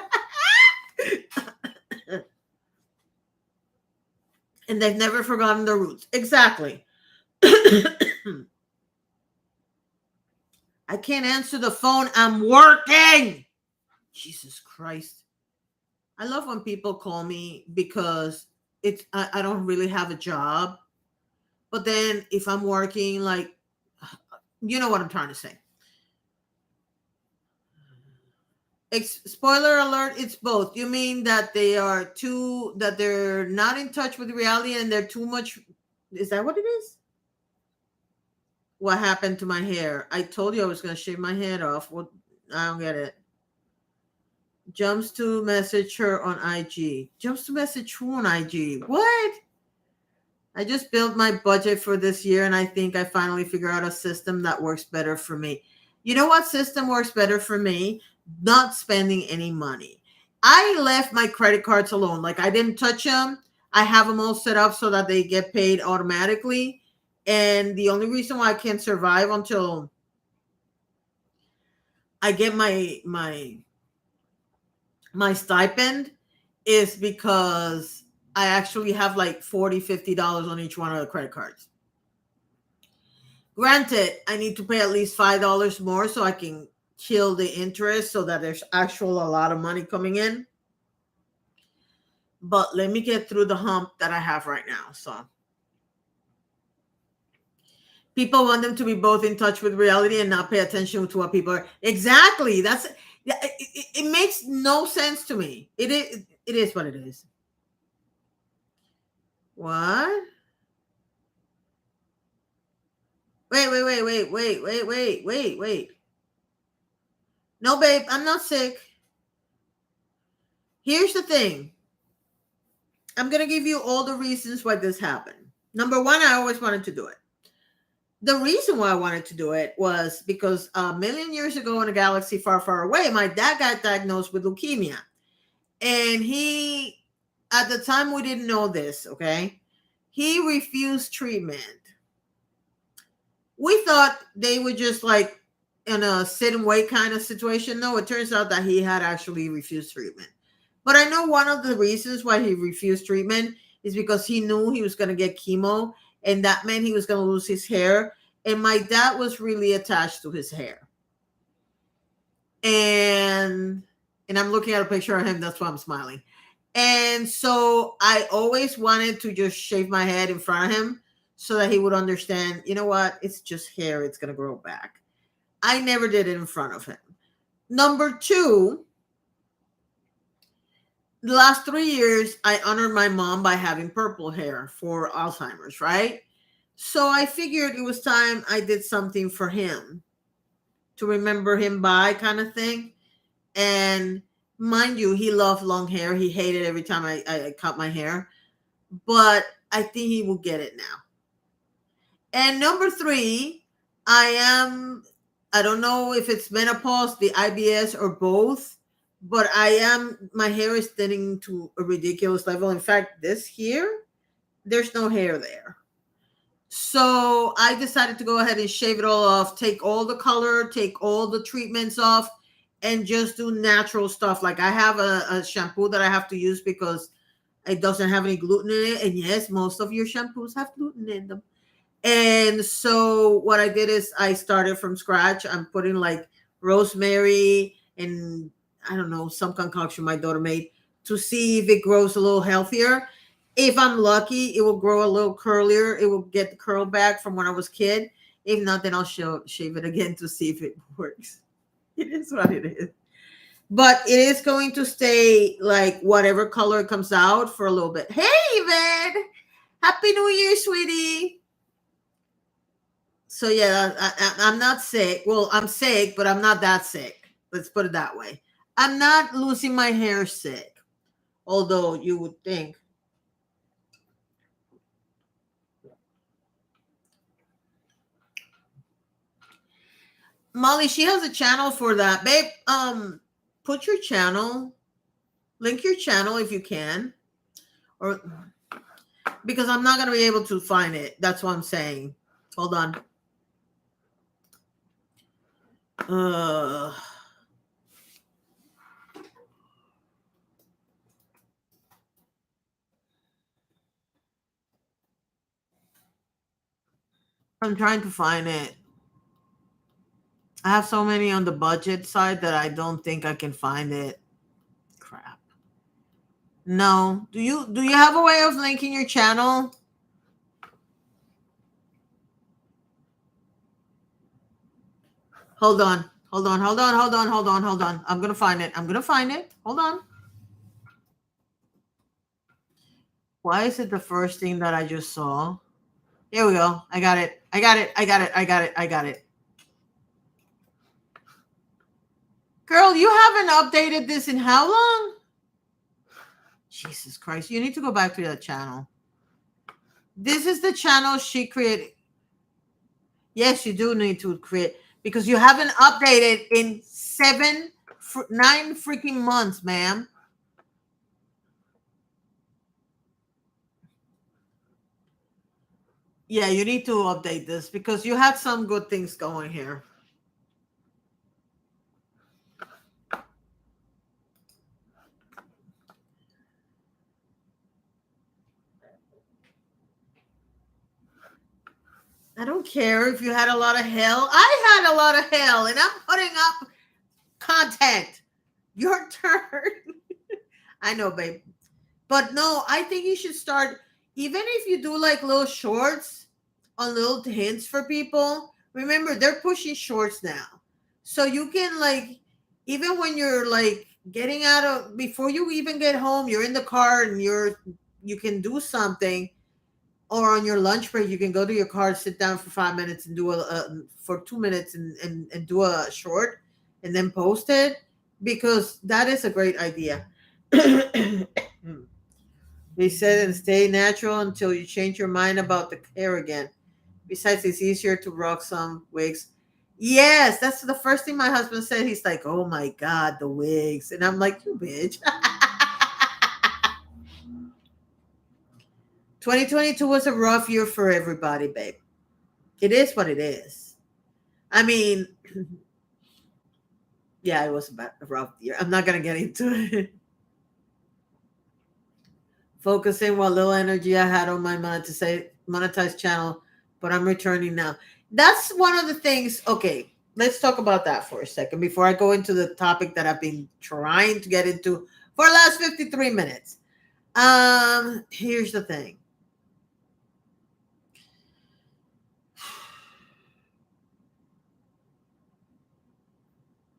And they've never forgotten their roots. Exactly. I can't answer the phone. I'm working. Jesus Christ. I love when people call me because I don't really have a job. But then if I'm working, like, you know what I'm trying to say. Spoiler alert, it's both. You mean that that they're not in touch with reality and they're too much. Is that what it is? What happened to my hair? I told you I was going to shave my head off. What? I don't get it. Jumps to message her on IG. Jumps to message who on IG? What? I just built my budget for this year and I think I finally figured out a system that works better for me. You know what system works better for me? Not spending any money. I left my credit cards alone. Like I didn't touch them. I have them all set up so that they get paid automatically. And the only reason why I can survive until I get my stipend is because I actually have like $40-$50 on each one of the credit cards. Granted, I need to pay at least $5 more so I can kill the interest so that there's actual a lot of money coming in. But let me get through the hump that I have right now. So people want them to be both in touch with reality and not pay attention to what people are. Exactly. It makes no sense to me. It is what it is. What? Wait. No, babe, I'm not sick. Here's the thing. I'm going to give you all the reasons why this happened. Number one, I always wanted to do it. The reason why I wanted to do it was because a million years ago in a galaxy far, far away, my dad got diagnosed with leukemia. And at the time, we didn't know this, okay? He refused treatment. We thought they were just like in a sit and wait kind of situation. No, it turns out that he had actually refused treatment. But I know one of the reasons why he refused treatment is because he knew he was going to get chemo, and that meant he was going to lose his hair. And my dad was really attached to his hair. And I'm looking at a picture of him. That's why I'm smiling. And so I always wanted to just shave my head in front of him so that he would understand, you know what? It's just hair. It's going to grow back. I never did it in front of him. Number two, the last 3 years, I honored my mom by having purple hair for Alzheimer's, right? So I figured it was time I did something for him to remember him by, kind of thing. And mind you, he loved long hair. He hated every time I cut my hair. But I think he will get it now. And number three, I don't know if it's menopause, the IBS, or both, but my hair is thinning to a ridiculous level. In fact, this here, there's no hair there. So I decided to go ahead and shave it all off, take all the color, take all the treatments off, and just do natural stuff. Like I have a shampoo that I have to use because it doesn't have any gluten in it. And yes, most of your shampoos have gluten in them. And so what I did is I started from scratch. I'm putting like rosemary and I don't know, some concoction my daughter made to see if it grows a little healthier. If I'm lucky, it will grow a little curlier. It will get the curl back from when I was a kid. If not, then I'll shave it again to see if it works. It is what it is. But it is going to stay like whatever color comes out for a little bit. Hey, Yvette! Happy New Year, sweetie! So yeah, I'm not sick. Well, I'm sick, but I'm not that sick. Let's put it that way. I'm not losing my hair sick, although you would think. Molly, she has a channel for that. Babe, put your channel, link your channel if you can. Or because I'm not gonna be able to find it. That's what I'm saying. Hold on. Uh I'm trying to find it. I have so many on the budget side that I don't think I can find it. Crap. No. Do you have a way of linking your channel? Hold on. Hold on. Hold on. Hold on. Hold on. Hold on. I'm gonna find it. I'm gonna find it. Hold on. Why is it the first thing that I just saw? Here we go. I got it. I got it. I got it. I got it. I got it. Girl, you haven't updated this in how long? Jesus Christ. You need to go back to that channel. This is the channel she created. Yes, you do need to create because you haven't updated in 9 freaking months, ma'am. Yeah, you need to update this because you had some good things going here. I don't care if you had a lot of hell. I had a lot of hell, and I'm putting up content. Your turn. I know, babe. But no, I think you should start, even if you do like little shorts on little hints for people. Remember, they're pushing shorts now. So you can, like, even when you're like getting out of, before you even get home, you're in the car and you can do something, or on your lunch break, you can go to your car, sit down for 5 minutes and do for 2 minutes and do a short and then post it, because that is a great idea. They said and stay natural until you change your mind about the hair again. Besides, it's easier to rock some wigs. Yes, that's the first thing my husband said. He's like, "Oh my God, the wigs," and I'm like, "You bitch." 2022 was a rough year for everybody, babe. It is what it is. I mean, yeah, it was a rough year. I'm not gonna get into it. Focusing what little energy I had on my monetized channel, but I'm returning now. That's one of the things. Okay, let's talk about that for a second before I go into the topic that I've been trying to get into for the last 53 minutes. Here's the thing.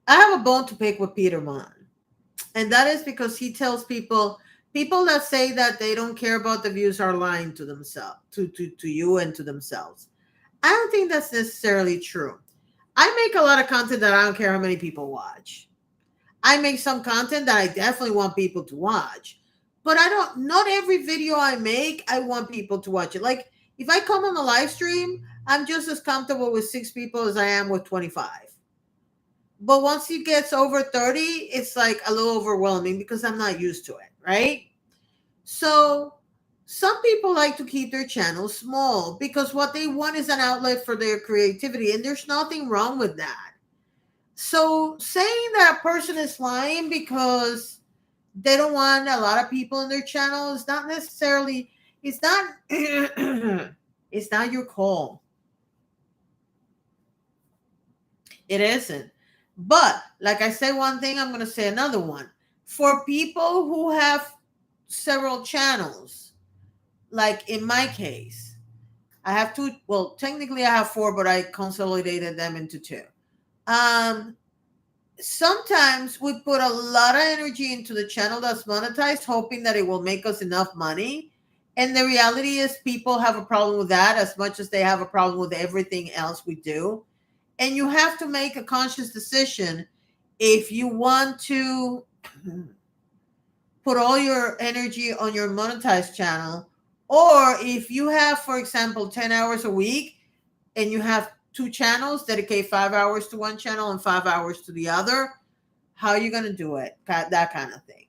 I have a bone to pick with Peter Mon. And that is because he tells people that say that they don't care about the views are lying to themselves, to you and to themselves. I don't think that's necessarily true. I make a lot of content that I don't care how many people watch. I make some content that I definitely want people to watch. But I don't, not every video I make, I want people to watch it. Like if I come on a live stream, I'm just as comfortable with 6 people as I am with 25. But once it gets over 30, it's like a little overwhelming because I'm not used to it, right? So some people like to keep their channels small because what they want is an outlet for their creativity, and there's nothing wrong with that. So saying that a person is lying because they don't want a lot of people in their channel is not necessarily, it's not it's not your call. It isn't. But like I say one thing, I'm going to say another one. For people who have several channels, like in my case, I have two. Well, technically, I have four, but I consolidated them into two. Um, Sometimes we put a lot of energy into the channel that's monetized, hoping that it will make us enough money. And the reality is, people have a problem with that as much as they have a problem with everything else we do. And you have to make a conscious decision If you want to put all your energy on your monetized channel, or if you have, for example, 10 hours a week and you have two channels, dedicate 5 hours to one channel and 5 hours to the other, how are you going to do it? That kind of thing.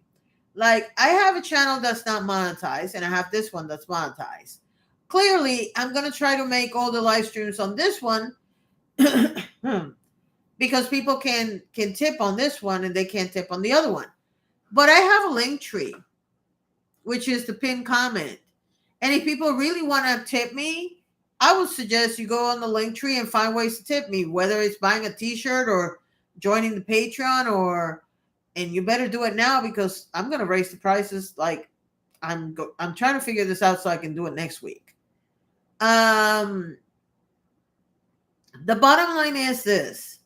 Like, I have a channel that's not monetized and I have this one that's monetized. Clearly, I'm going to try to make all the live streams on this one because people can tip on this one and they can't tip on the other one. But I have a link tree, which is the pinned comment. And if people really want to tip me, I would suggest you go on the link tree and find ways to tip me, whether it's buying a t-shirt or joining the Patreon, and you better do it now because I'm going to raise the prices. Like, I'm trying to figure this out so I can do it next week. The bottom line is this.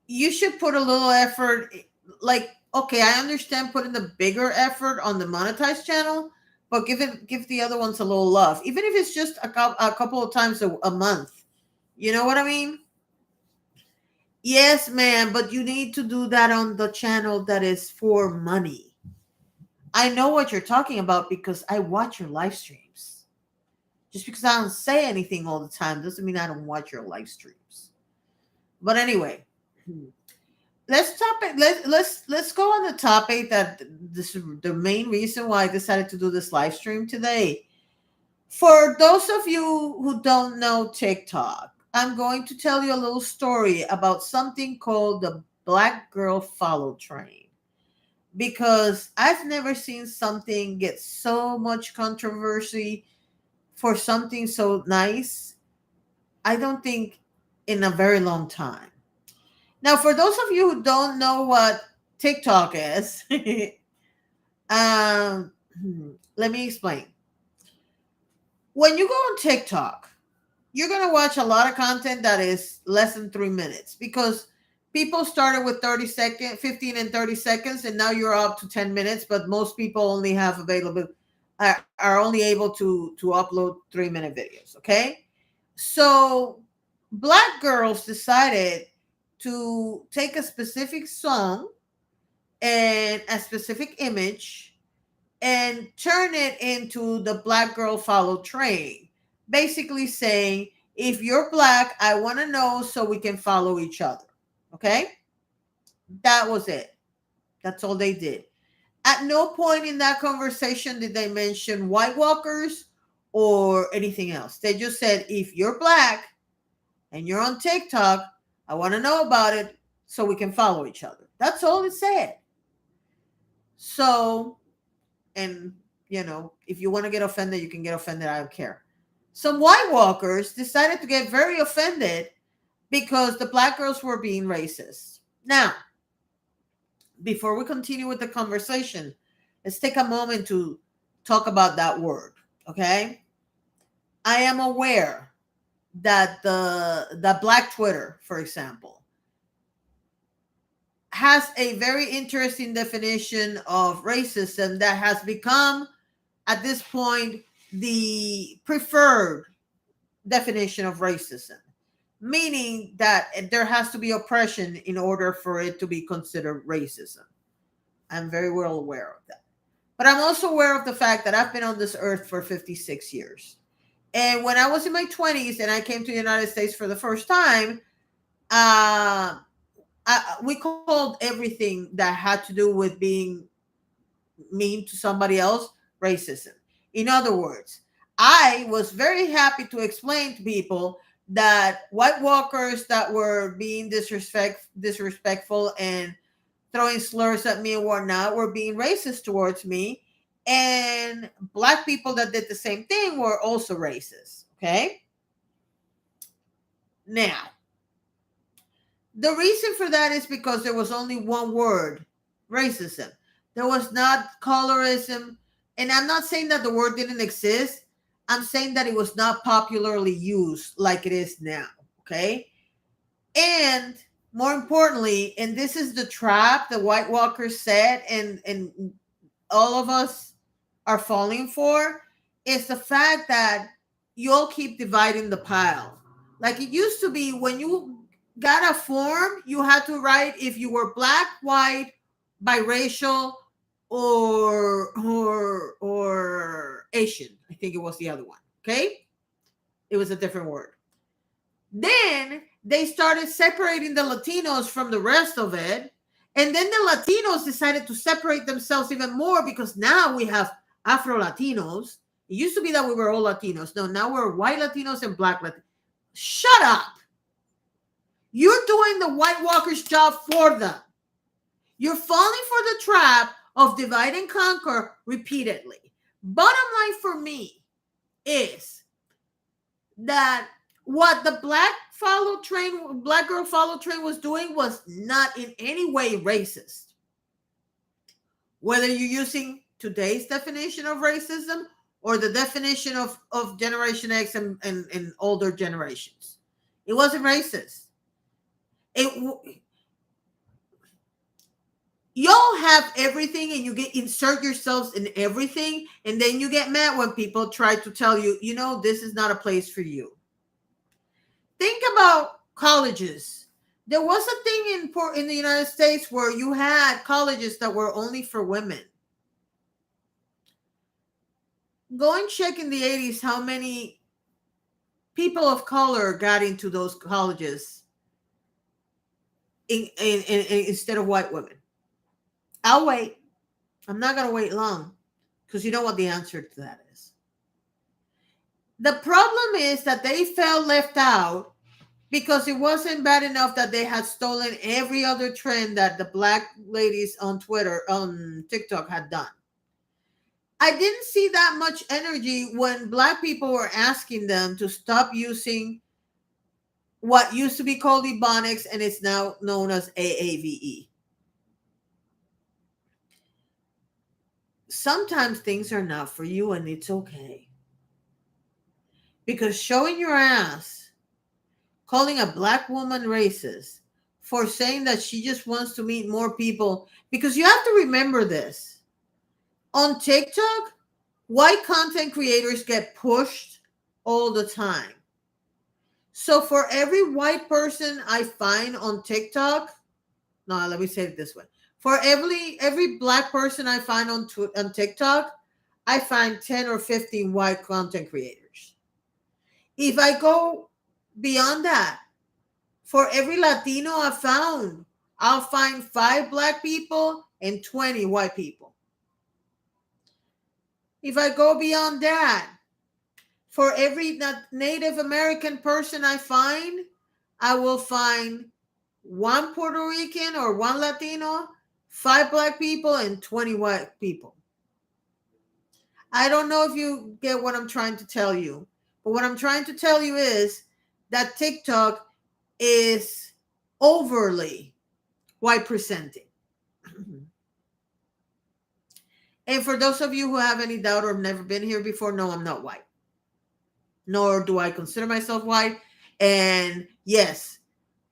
You should put a little effort. Like, okay, I understand putting the bigger effort on the monetized channel, but give the other ones a little love, even if it's just a couple of times a month. You know what I mean? Yes, ma'am, but you need to do that on the channel that is for money. I know what you're talking about because I watch your live streams. Just because I don't say anything all the time doesn't mean I don't watch your live streams. But anyway, let's go on the topic that this is the main reason why I decided to do this live stream today. For those of you who don't know TikTok, I'm going to tell you a little story about something called the Black Girl Follow Train, because I've never seen something get so much controversy for something so nice. I don't think in a very long time. Now, for those of you who don't know what TikTok is, um, let me explain. When you go on TikTok, you're going to watch a lot of content that is less than 3 minutes because people started with 15 and 30 seconds, and now you're up to 10 minutes, but most people only have available, are only able to upload 3-minute videos, okay? So Black girls decided to take a specific song and a specific image and turn it into the Black Girl Follow Train, basically saying, if you're Black, I want to know so we can follow each other. Okay? That was it. That's all they did. At no point in that conversation did they mention White Walkers or anything else. They just said, if you're Black and you're on TikTok, I want to know about it so we can follow each other. That's all it said. So, and if you want to get offended, you can get offended. I don't care. Some White Walkers decided to get very offended because the Black girls were being racist. Now, before we continue with the conversation, let's take a moment to talk about that word, okay? I am aware that the Black Twitter, for example, has a very interesting definition of racism that has become, at this point, the preferred definition of racism, meaning that there has to be oppression in order for it to be considered racism. I'm very well aware of that. But I'm also aware of the fact that I've been on this earth for 56 years. And when I was in my 20s and I came to the United States for the first time, we called everything that had to do with being mean to somebody else racism. In other words, I was very happy to explain to people that White Walkers that were being disrespectful and throwing slurs at me and whatnot were being racist towards me, and Black people that did the same thing were also racist. Okay? Now, the reason for that is because there was only one word, racism. There was not colorism. And I'm not saying that the word didn't exist. I'm saying that it was not popularly used like it is now. Okay? And more importantly, and this is the trap the White Walkers said, and all of us are falling for, is the fact that you all keep dividing the pile. Like it used to be when you got a form, you had to write if you were black, white, biracial, or Asian. I think it was the other one. Okay, it was a different word. Then they started separating the Latinos from the rest of it. And then the Latinos decided to separate themselves even more because now we have Afro Latinos. It used to be that we were all Latinos. No, now we're white Latinos and black Latinos. Shut up. You're doing the White Walkers' job for them. You're falling for the trap of divide and conquer repeatedly. Bottom line for me is that what the black girl follow train was doing was not in any way racist. Whether you're using today's definition of racism or the definition of Generation X and older generations, it wasn't racist. Y'all have everything and you insert yourselves in everything, and then you get mad when people try to tell you, this is not a place for you. Think about colleges. There was a thing in the United States where you had colleges that were only for women. Go and check in the 80s how many people of color got into those colleges instead of white women. I'll wait. I'm not going to wait long because you know what the answer to that is. The problem is that they felt left out because it wasn't bad enough that they had stolen every other trend that the black ladies on TikTok had done. I didn't see that much energy when black people were asking them to stop using what used to be called Ebonics and it's now known as AAVE. Sometimes things are not for you and it's okay. Because showing your ass, calling a black woman racist for saying that she just wants to meet more people, because you have to remember this. On TikTok, white content creators get pushed all the time. So for every white person I find on TikTok, no, let me say it this way. For every black person I find on TikTok, I find 10 or 15 white content creators. If I go beyond that, for every Latino I found, I'll find 5 black people and 20 white people. If I go beyond that, for every Native American person I find, I will find 1 Puerto Rican or 1 Latino, 5 black people, and 20 white people. I don't know if you get what I'm trying to tell you, but what I'm trying to tell you is that TikTok is overly white presenting. And for those of you who have any doubt or have never been here before, no, I'm not white. Nor do I consider myself white. And yes,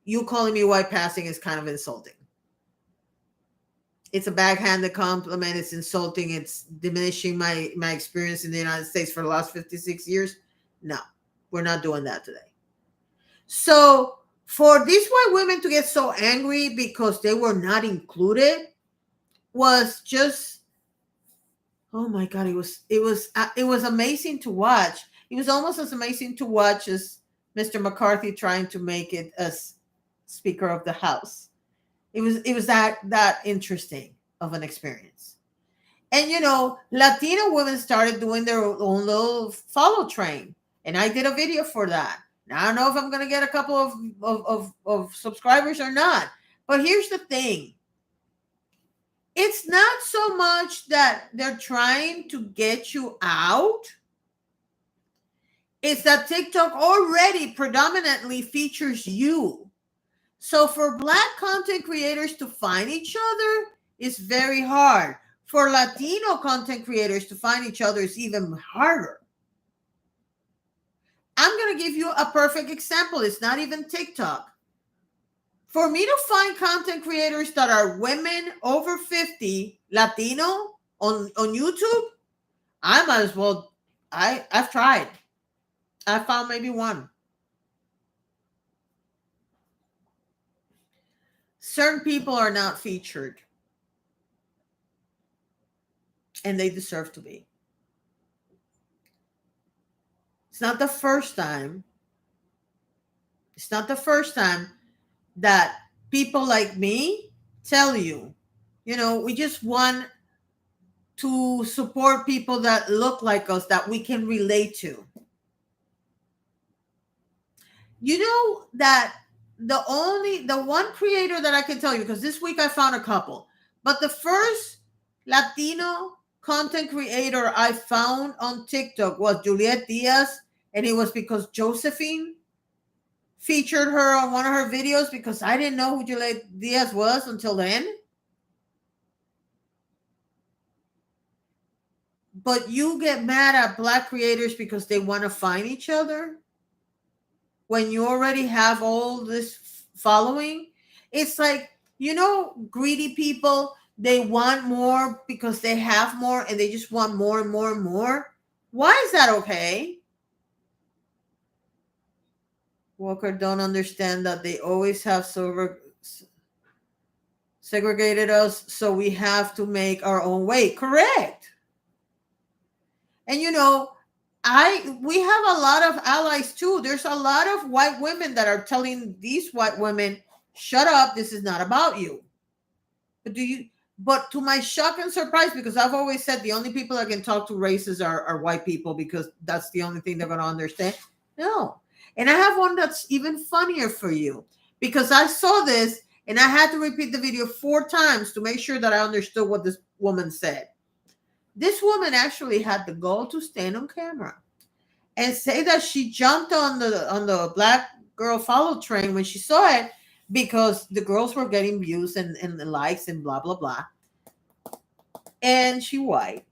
you calling me white passing is kind of insulting. It's a backhanded compliment. It's insulting. It's diminishing my experience in the United States for the last 56 years. No, we're not doing that today. So for these white women to get so angry because they were not included was just, oh my God, it was amazing to watch. It was almost as amazing to watch as Mr. McCarthy trying to make it as Speaker of the House. It was that interesting of an experience. And Latino women started doing their own little follow train, and I did a video for that. Now, I don't know if I'm going to get a couple of subscribers or not, but here's the thing. It's not so much that they're trying to get you out. It's that TikTok already predominantly features you. So for black content creators to find each other is very hard. For Latino content creators to find each other is even harder. I'm going to give you a perfect example. It's not even TikTok. For me to find content creators that are women over 50, Latino on YouTube, I might as well, I've tried. I found maybe one. certain people are not featured, and they deserve to be. It's not the first time. It's not the first time that people like me tell you, we just want to support people that look like us that we can relate to. You know that the one creator that I can tell you, because this week I found a couple, but the first Latino content creator I found on TikTok was Juliet Diaz, and it was because Josephine featured her on one of her videos, because I didn't know who Juliet Diaz was until then. But you get mad at Black creators because they want to find each other when you already have all this following. It's like, greedy people, they want more because they have more and they just want more and more and more. Why is that okay? Walker don't understand that they always have segregated us, so we have to make our own way. Correct. And we have a lot of allies too. There's a lot of white women that are telling these white women, shut up, this is not about you. But to my shock and surprise, because I've always said the only people that can talk to races are white people, because that's the only thing they're going to understand. No. And I have one that's even funnier for you, because I saw this and I had to repeat the video 4 times to make sure that I understood what this woman said. This woman actually had the gall to stand on camera and say that she jumped on the black girl follow train when she saw it, because the girls were getting views and the likes and blah blah blah, and she white.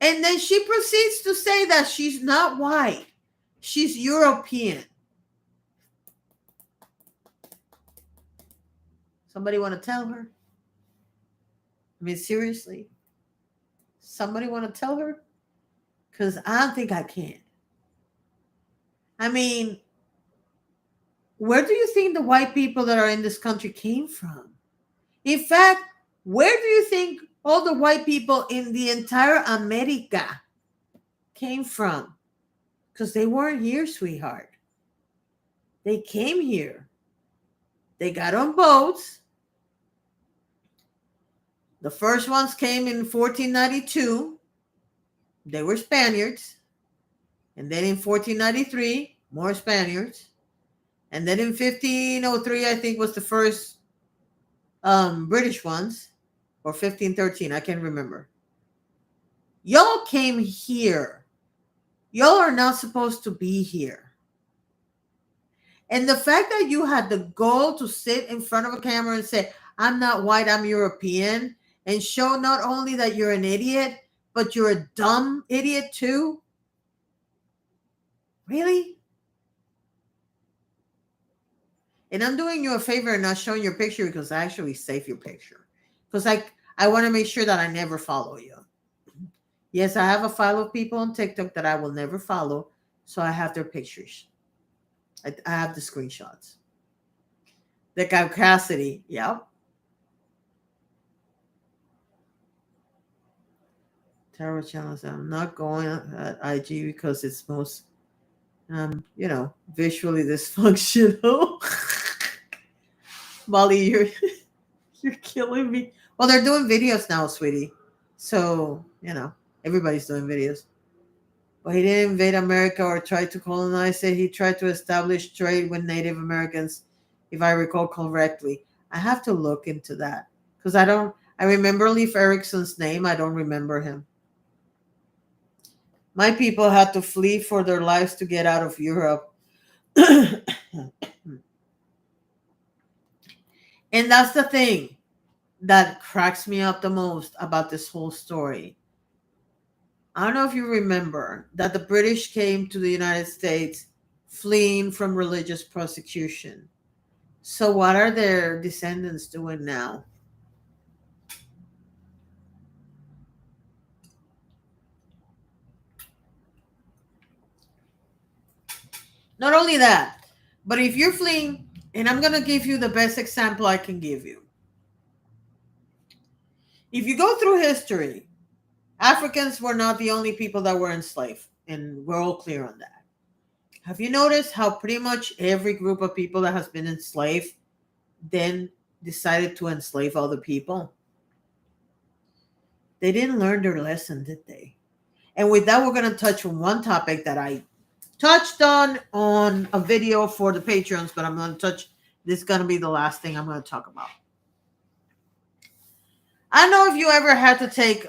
And then she proceeds to say that she's not white, she's European. Somebody want to tell her? I mean, seriously, somebody want to tell her? Because I don't think I can. I mean, where do you think the white people that are in this country came from? In fact, where do you think all the white people in the entire America came from? Because they weren't here, sweetheart. They came here. They got on boats. The first ones came in 1492. They were Spaniards. And then in 1493, more Spaniards. And then in 1503, I think, was the first British ones. Or 1513, I can't remember. Y'all came here. Y'all are not supposed to be here. And the fact that you had the goal to sit in front of a camera and say, I'm not white, I'm European, and show not only that you're an idiot, but you're a dumb idiot too. Really? And I'm doing you a favor and not showing your picture, because I actually save your picture. Because I want to make sure that I never follow you. Yes, I have a file of people on TikTok that I will never follow, so I have their pictures. I have the screenshots. The caucasity, yep. Tarot channels. I'm not going at IG because it's most, visually dysfunctional. Molly, you're killing me. Well, they're doing videos now, sweetie. So, everybody's doing videos. But he didn't invade America or try to colonize it. He tried to establish trade with Native Americans, if I recall correctly. I have to look into that, because I remember Leif Erikson's name. I don't remember him. My people had to flee for their lives to get out of Europe. And that's the thing that cracks me up the most about this whole story. I don't know if you remember that the British came to the United States fleeing from religious persecution. So what are their descendants doing now? Not only that, but if you're fleeing And I'm going to give you the best example I can give you. If you go through history, Africans were not the only people that were enslaved, and we're all clear on that. Have you noticed how pretty much every group of people that has been enslaved then decided to enslave other people? They didn't learn their lesson, did they? And with that, we're going to touch on one topic that I touched on a video for the patrons, but I'm going to touch. This is going to be the last thing I'm going to talk about. I don't know if you ever had to take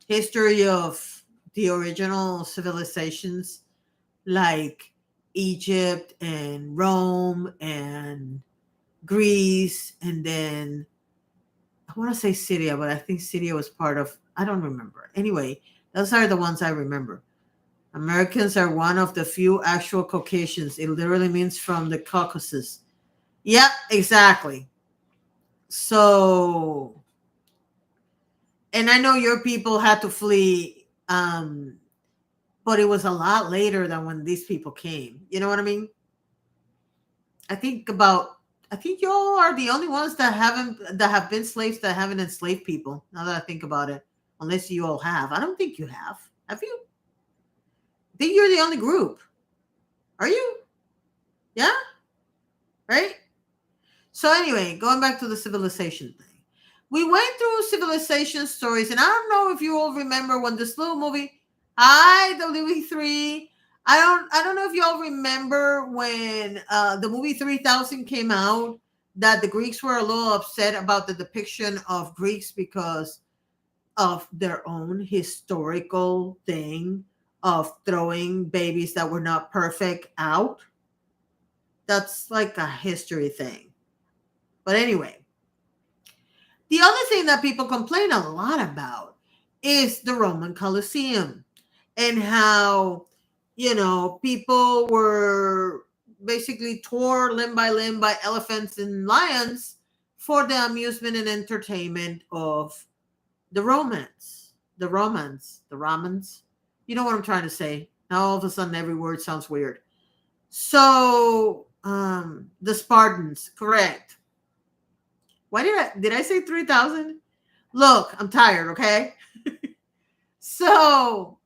history of the original civilizations like Egypt and Rome and Greece, and then I want to say Syria, but I think Syria was part of, I don't remember. Anyway, those are the ones I remember. Americans are one of the few actual Caucasians. It literally means from the Caucasus. Yep, exactly. So, and I know your people had to flee, but it was a lot later than when these people came. You know what I mean? I think y'all are the only ones that have been slaves that haven't enslaved people. Now that I think about it, unless you all have, I don't think you have. Have you? I think you're the only group. Are you? Yeah. Right. So anyway, going back to the civilization thing, we went through civilization stories, and I don't know if you all remember when this little movie, I WE3. I don't know if you all remember when the movie 3000 came out, that the Greeks were a little upset about the depiction of Greeks because of their own historical thing of throwing babies that were not perfect out. That's like a history thing. But anyway, the other thing that people complain a lot about is the Roman Colosseum and how, people were basically torn limb by elephants and lions for the amusement and entertainment of the Romans. The Romans. The Romans. You know what I'm trying to say. Now all of a sudden every word sounds weird. So, the Spartans, correct. Why did I say 3,000? Look, I'm tired, okay? So,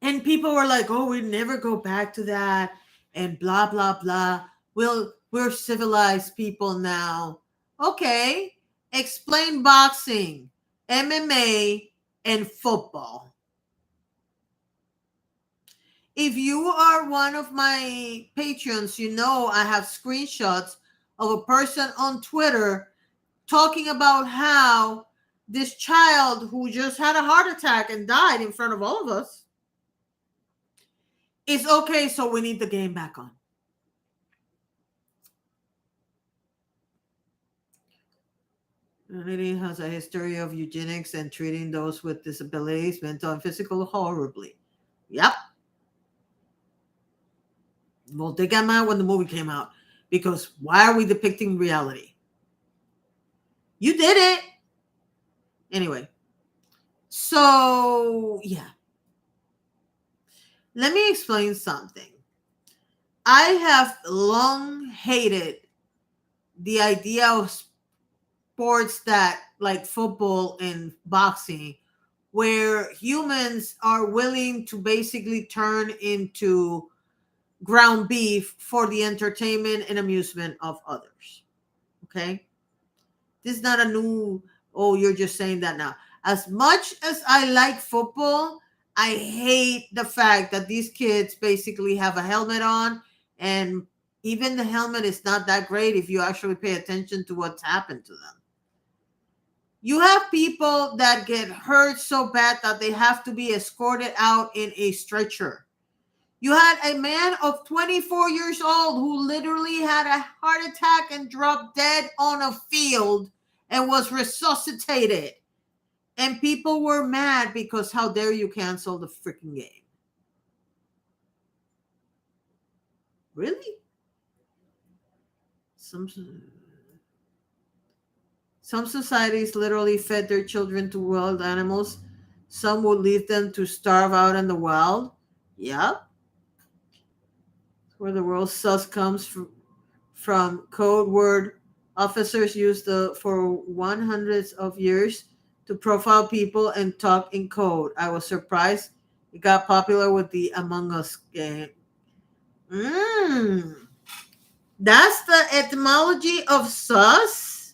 and people were like, "Oh, we never go back to that," and blah blah blah. We're civilized people now. Okay, explain boxing, MMA, and football. If you are one of my patrons, you know I have screenshots of a person on Twitter talking about how this child who just had a heart attack and died in front of all of us is okay, so we need the game back on. Humanity has a history of eugenics and treating those with disabilities, mental and physical, horribly. Yep. Well, they got mad when the movie came out because why are we depicting reality? You did it. Anyway. So, yeah. Let me explain something. I have long hated the idea of sports that like football and boxing, where humans are willing to basically turn into ground beef for the entertainment and amusement of others. Okay? This is not a new, oh, you're just saying that now. As much as I like football, I hate the fact that these kids basically have a helmet on, and even the helmet is not that great if you actually pay attention to what's happened to them. You have people that get hurt so bad that they have to be escorted out in a stretcher. You had a man of 24 years old who literally had a heart attack and dropped dead on a field and was resuscitated. And people were mad because how dare you cancel the freaking game? Really? Some societies literally fed their children to wild animals. Some would leave them to starve out in the wild. Yep. where the word sus comes from code word officers used for hundreds of years to profile people and talk in code. I was surprised it got popular with the Among Us game. Mm, that's the etymology of sus.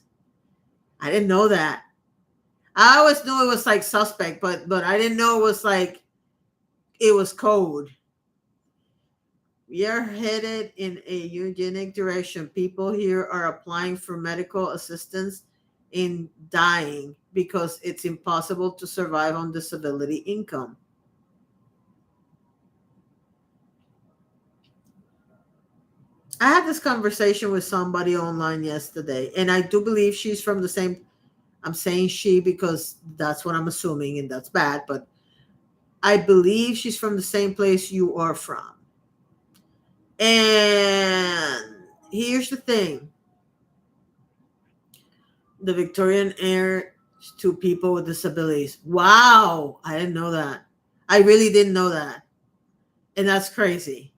I didn't know that. I always knew it was like suspect, but I didn't know it was like it was code. We are headed in a eugenic direction. People here are applying for medical assistance in dying because it's impossible to survive on disability income. I had this conversation with somebody online yesterday, and I do believe she's from the same. I'm saying she because that's what I'm assuming, and that's bad, but I believe she's from the same place you are from. And here's the thing, the Victorian heir to people with disabilities. Wow, I didn't know that. I really didn't know that. And that's crazy.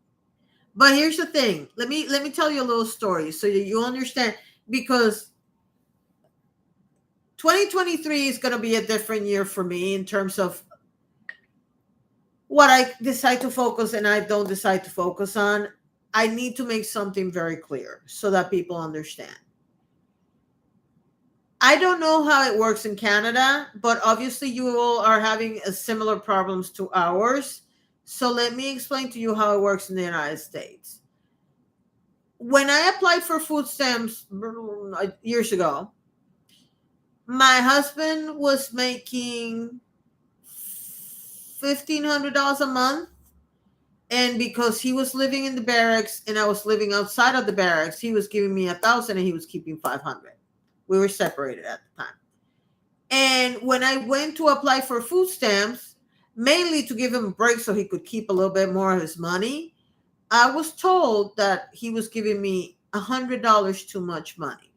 But here's the thing. Let me tell you a little story so you understand, because 2023 is going to be a different year for me in terms of what I decide to focus and I don't decide to focus on. I need to make something very clear so that people understand. I don't know how it works in Canada, but obviously you all are having a similar problems to ours. So let me explain to you how it works in the United States. When I applied for food stamps years ago, my husband was making $1,500 a month. And because he was living in the barracks and I was living outside of the barracks, he was giving me 1,000 and he was keeping 500. We were separated at the time. And when I went to apply for food stamps, mainly to give him a break so he could keep a little bit more of his money, I was told that he was giving me $100 too much money.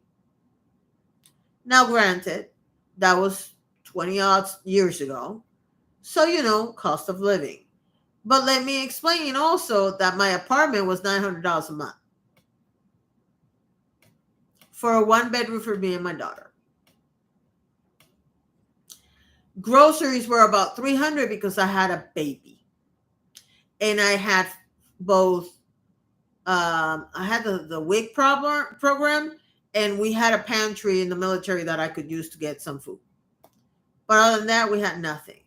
Now, granted, that was 20 odd years ago. So, cost of living. But let me explain also that my apartment was $900 a month for a one bedroom for me and my daughter. Groceries were about $300 because I had a baby. And I had both, I had the WIC program, and we had a pantry in the military that I could use to get some food. But other than that, we had nothing.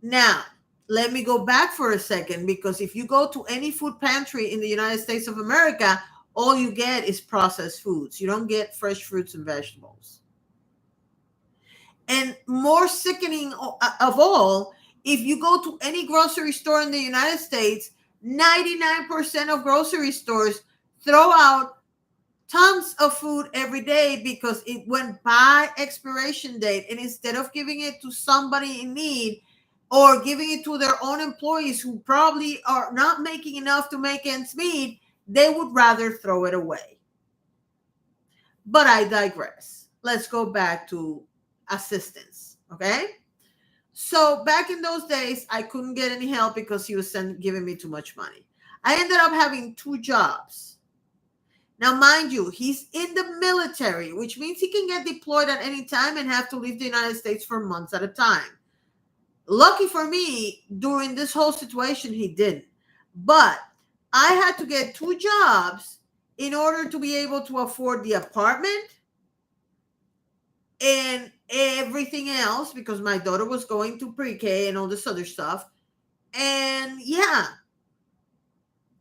Now, let me go back for a second, because if you go to any food pantry in the United States of America, all you get is processed foods. You don't get fresh fruits and vegetables. And more sickening of all, if you go to any grocery store in the United States, 99% of grocery stores throw out tons of food every day because it went by expiration date. And instead of giving it to somebody in need or giving it to their own employees who probably are not making enough to make ends meet, they would rather throw it away. But I digress. Let's go back to assistance. Okay. So back in those days, I couldn't get any help because he was giving me too much money. I ended up having 2 jobs. Now, mind you, he's in the military, which means he can get deployed at any time and have to leave the United States for months at a time. Lucky for me, during this whole situation, he didn't. But I had to get 2 jobs in order to be able to afford the apartment and everything else, because my daughter was going to pre-K and all this other stuff. And yeah,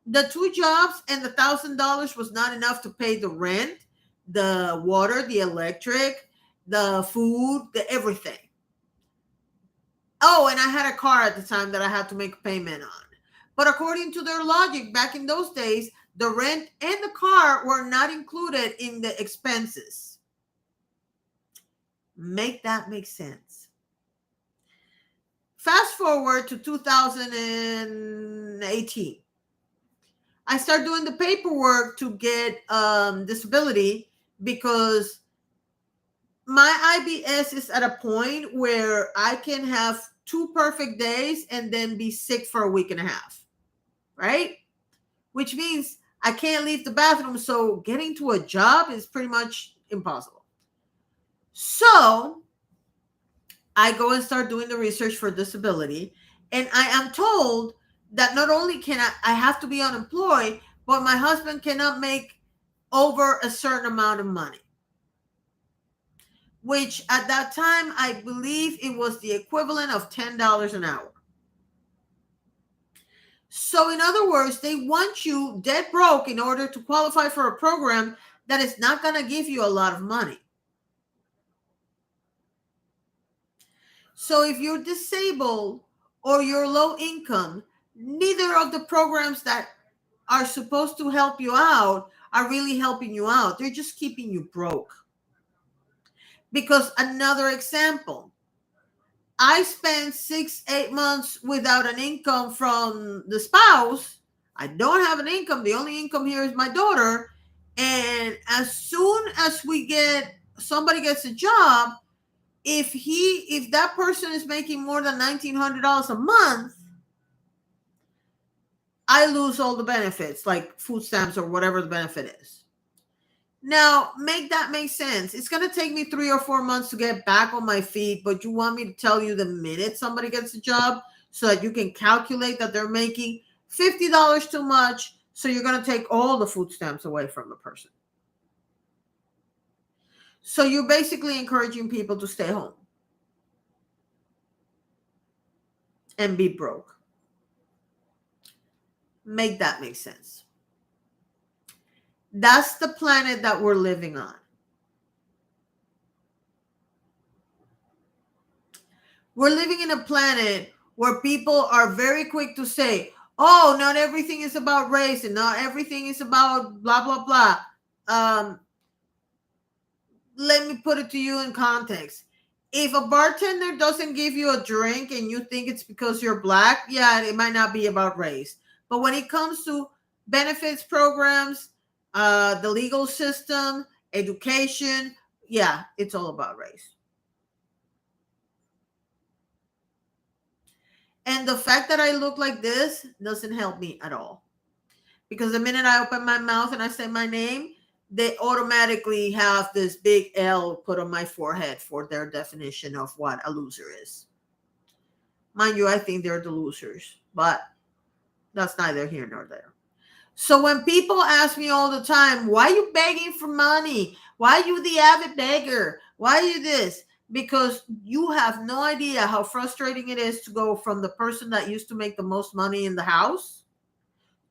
the 2 jobs and the $1,000 was not enough to pay the rent, the water, the electric, the food, the everything. Oh, and I had a car at the time that I had to make a payment on. But according to their logic, back in those days, the rent and the car were not included in the expenses. Make that make sense. Fast forward to 2018. I start doing the paperwork to get disability because my IBS is at a point where I can have 2 perfect days and then be sick for a week and a half, right? Which means I can't leave the bathroom, so getting to a job is pretty much impossible. So I go and start doing the research for disability, and I am told that not only can I have to be unemployed, but my husband cannot make over a certain amount of money, which at that time I believe it was the equivalent of $10 an hour. So, in other words, they want you dead broke in order to qualify for a program that is not going to give you a lot of money. So, if you're disabled or you're low income, neither of the programs that are supposed to help you out are really helping you out. They're just keeping you broke. Because another example, I spent 6, 8 months without an income from the spouse. I don't have an income. The only income here is my daughter. And as soon as somebody gets a job, if that person is making more than $1,900 a month, I lose all the benefits, like food stamps or whatever the benefit is. Now, make that make sense. It's going to take me 3 or 4 months to get back on my feet, but you want me to tell you the minute somebody gets a job so that you can calculate that they're making $50 too much, so you're going to take all the food stamps away from the person. So you're basically encouraging people to stay home and be broke. Make that make sense. That's the planet that we're living on. We're living in a planet where people are very quick to say, oh, not everything is about race and not everything is about blah, blah, blah. Let me put it to you in context. If a bartender doesn't give you a drink and you think it's because you're black, yeah, it might not be about race. But when it comes to benefits programs, the legal system, education, yeah, it's all about race. And the fact that I look like this doesn't help me at all. Because the minute I open my mouth and I say my name, they automatically have this big L put on my forehead for their definition of what a loser is. Mind you, I think they're the losers, but that's neither here nor there. So when people ask me all the time, why are you begging for money? Why are you the avid beggar? Why are you this? Because you have no idea how frustrating it is to go from the person that used to make the most money in the house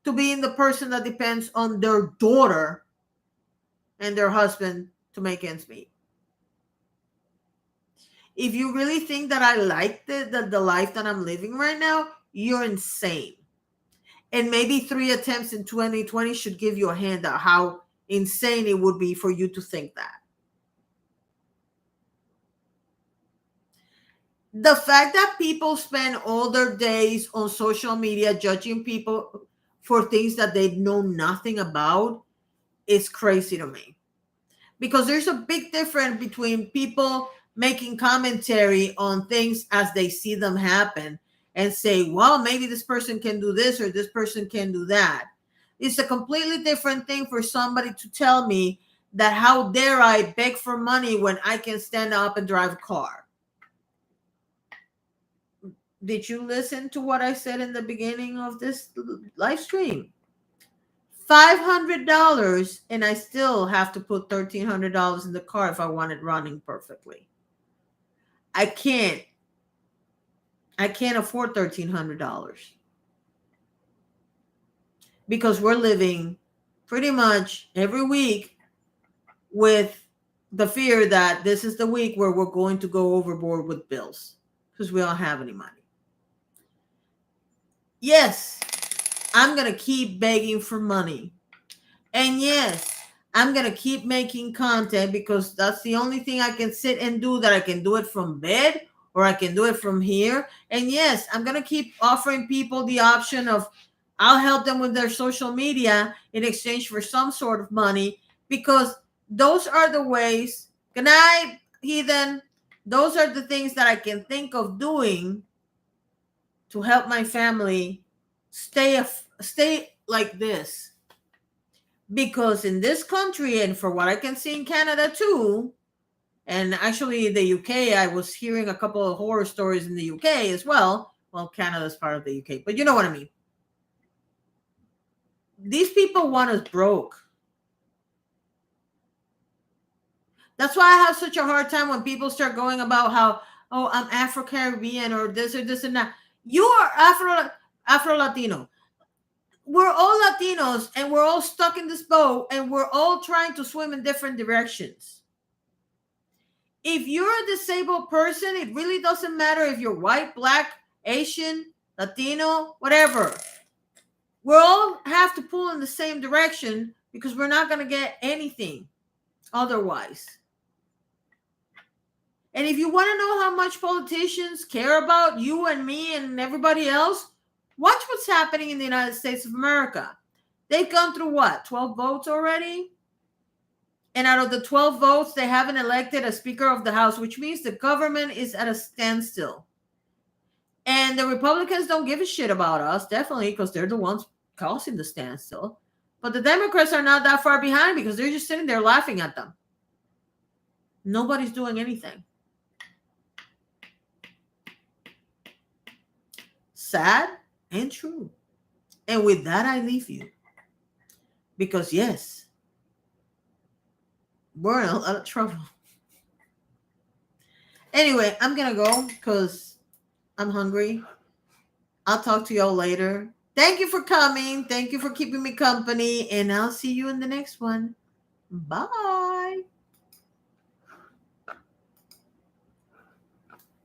to being the person that depends on their daughter and their husband to make ends meet. If you really think that I like the life that I'm living right now, you're insane. And maybe 3 attempts in 2020 should give you a handout how insane it would be for you to think that. The fact that people spend all their days on social media judging people for things that they know nothing about is crazy to me. Because there's a big difference between people making commentary on things as they see them happen and say, well, maybe this person can do this or this person can do that. It's a completely different thing for somebody to tell me that how dare I beg for money when I can stand up and drive a car. Did you listen to what I said in the beginning of this live stream? $500 and I still have to put $1,300 in the car if I want it running perfectly. I can't afford $1,300 because we're living pretty much every week with the fear that this is the week where we're going to go overboard with bills because we don't have any money. Yes, I'm going to keep begging for money. And yes, I'm going to keep making content because that's the only thing I can sit and do, that I can do it from bed or I can do it from here. And yes, I'm going to keep offering people the option of I'll help them with their social media in exchange for some sort of money, because those are the ways. Good night, heathen. Those are the things that I can think of doing to help my family stay like this. Because in this country, and for what I can see in Canada too, and actually the UK, I was hearing a couple of horror stories in the UK as well. Well, Canada's part of the UK, but you know what I mean. These people want us broke. That's why I have such a hard time when people start going about how, oh, I'm Afro-Caribbean or this and that. You are Afro-Latino. We're all Latinos and we're all stuck in this boat and we're all trying to swim in different directions. If you're a disabled person, it really doesn't matter if you're white, black, Asian, Latino, whatever. We all have to pull in the same direction because we're not going to get anything otherwise. And if you want to know how much politicians care about you and me and everybody else, watch what's happening in the United States of America. They've gone through what, 12 votes already? And out of the 12 votes, they haven't elected a Speaker of the House, which means the government is at a standstill. And the Republicans don't give a shit about us, definitely, because they're the ones causing the standstill. But the Democrats are not that far behind because they're just sitting there laughing at them. Nobody's doing anything. Sad and true. And with that, I leave you. Because, yes, we're in a lot of trouble. Anyway, I'm going to go because I'm hungry. I'll talk to y'all later. Thank you for coming. Thank you for keeping me company. And I'll see you in the next one. Bye.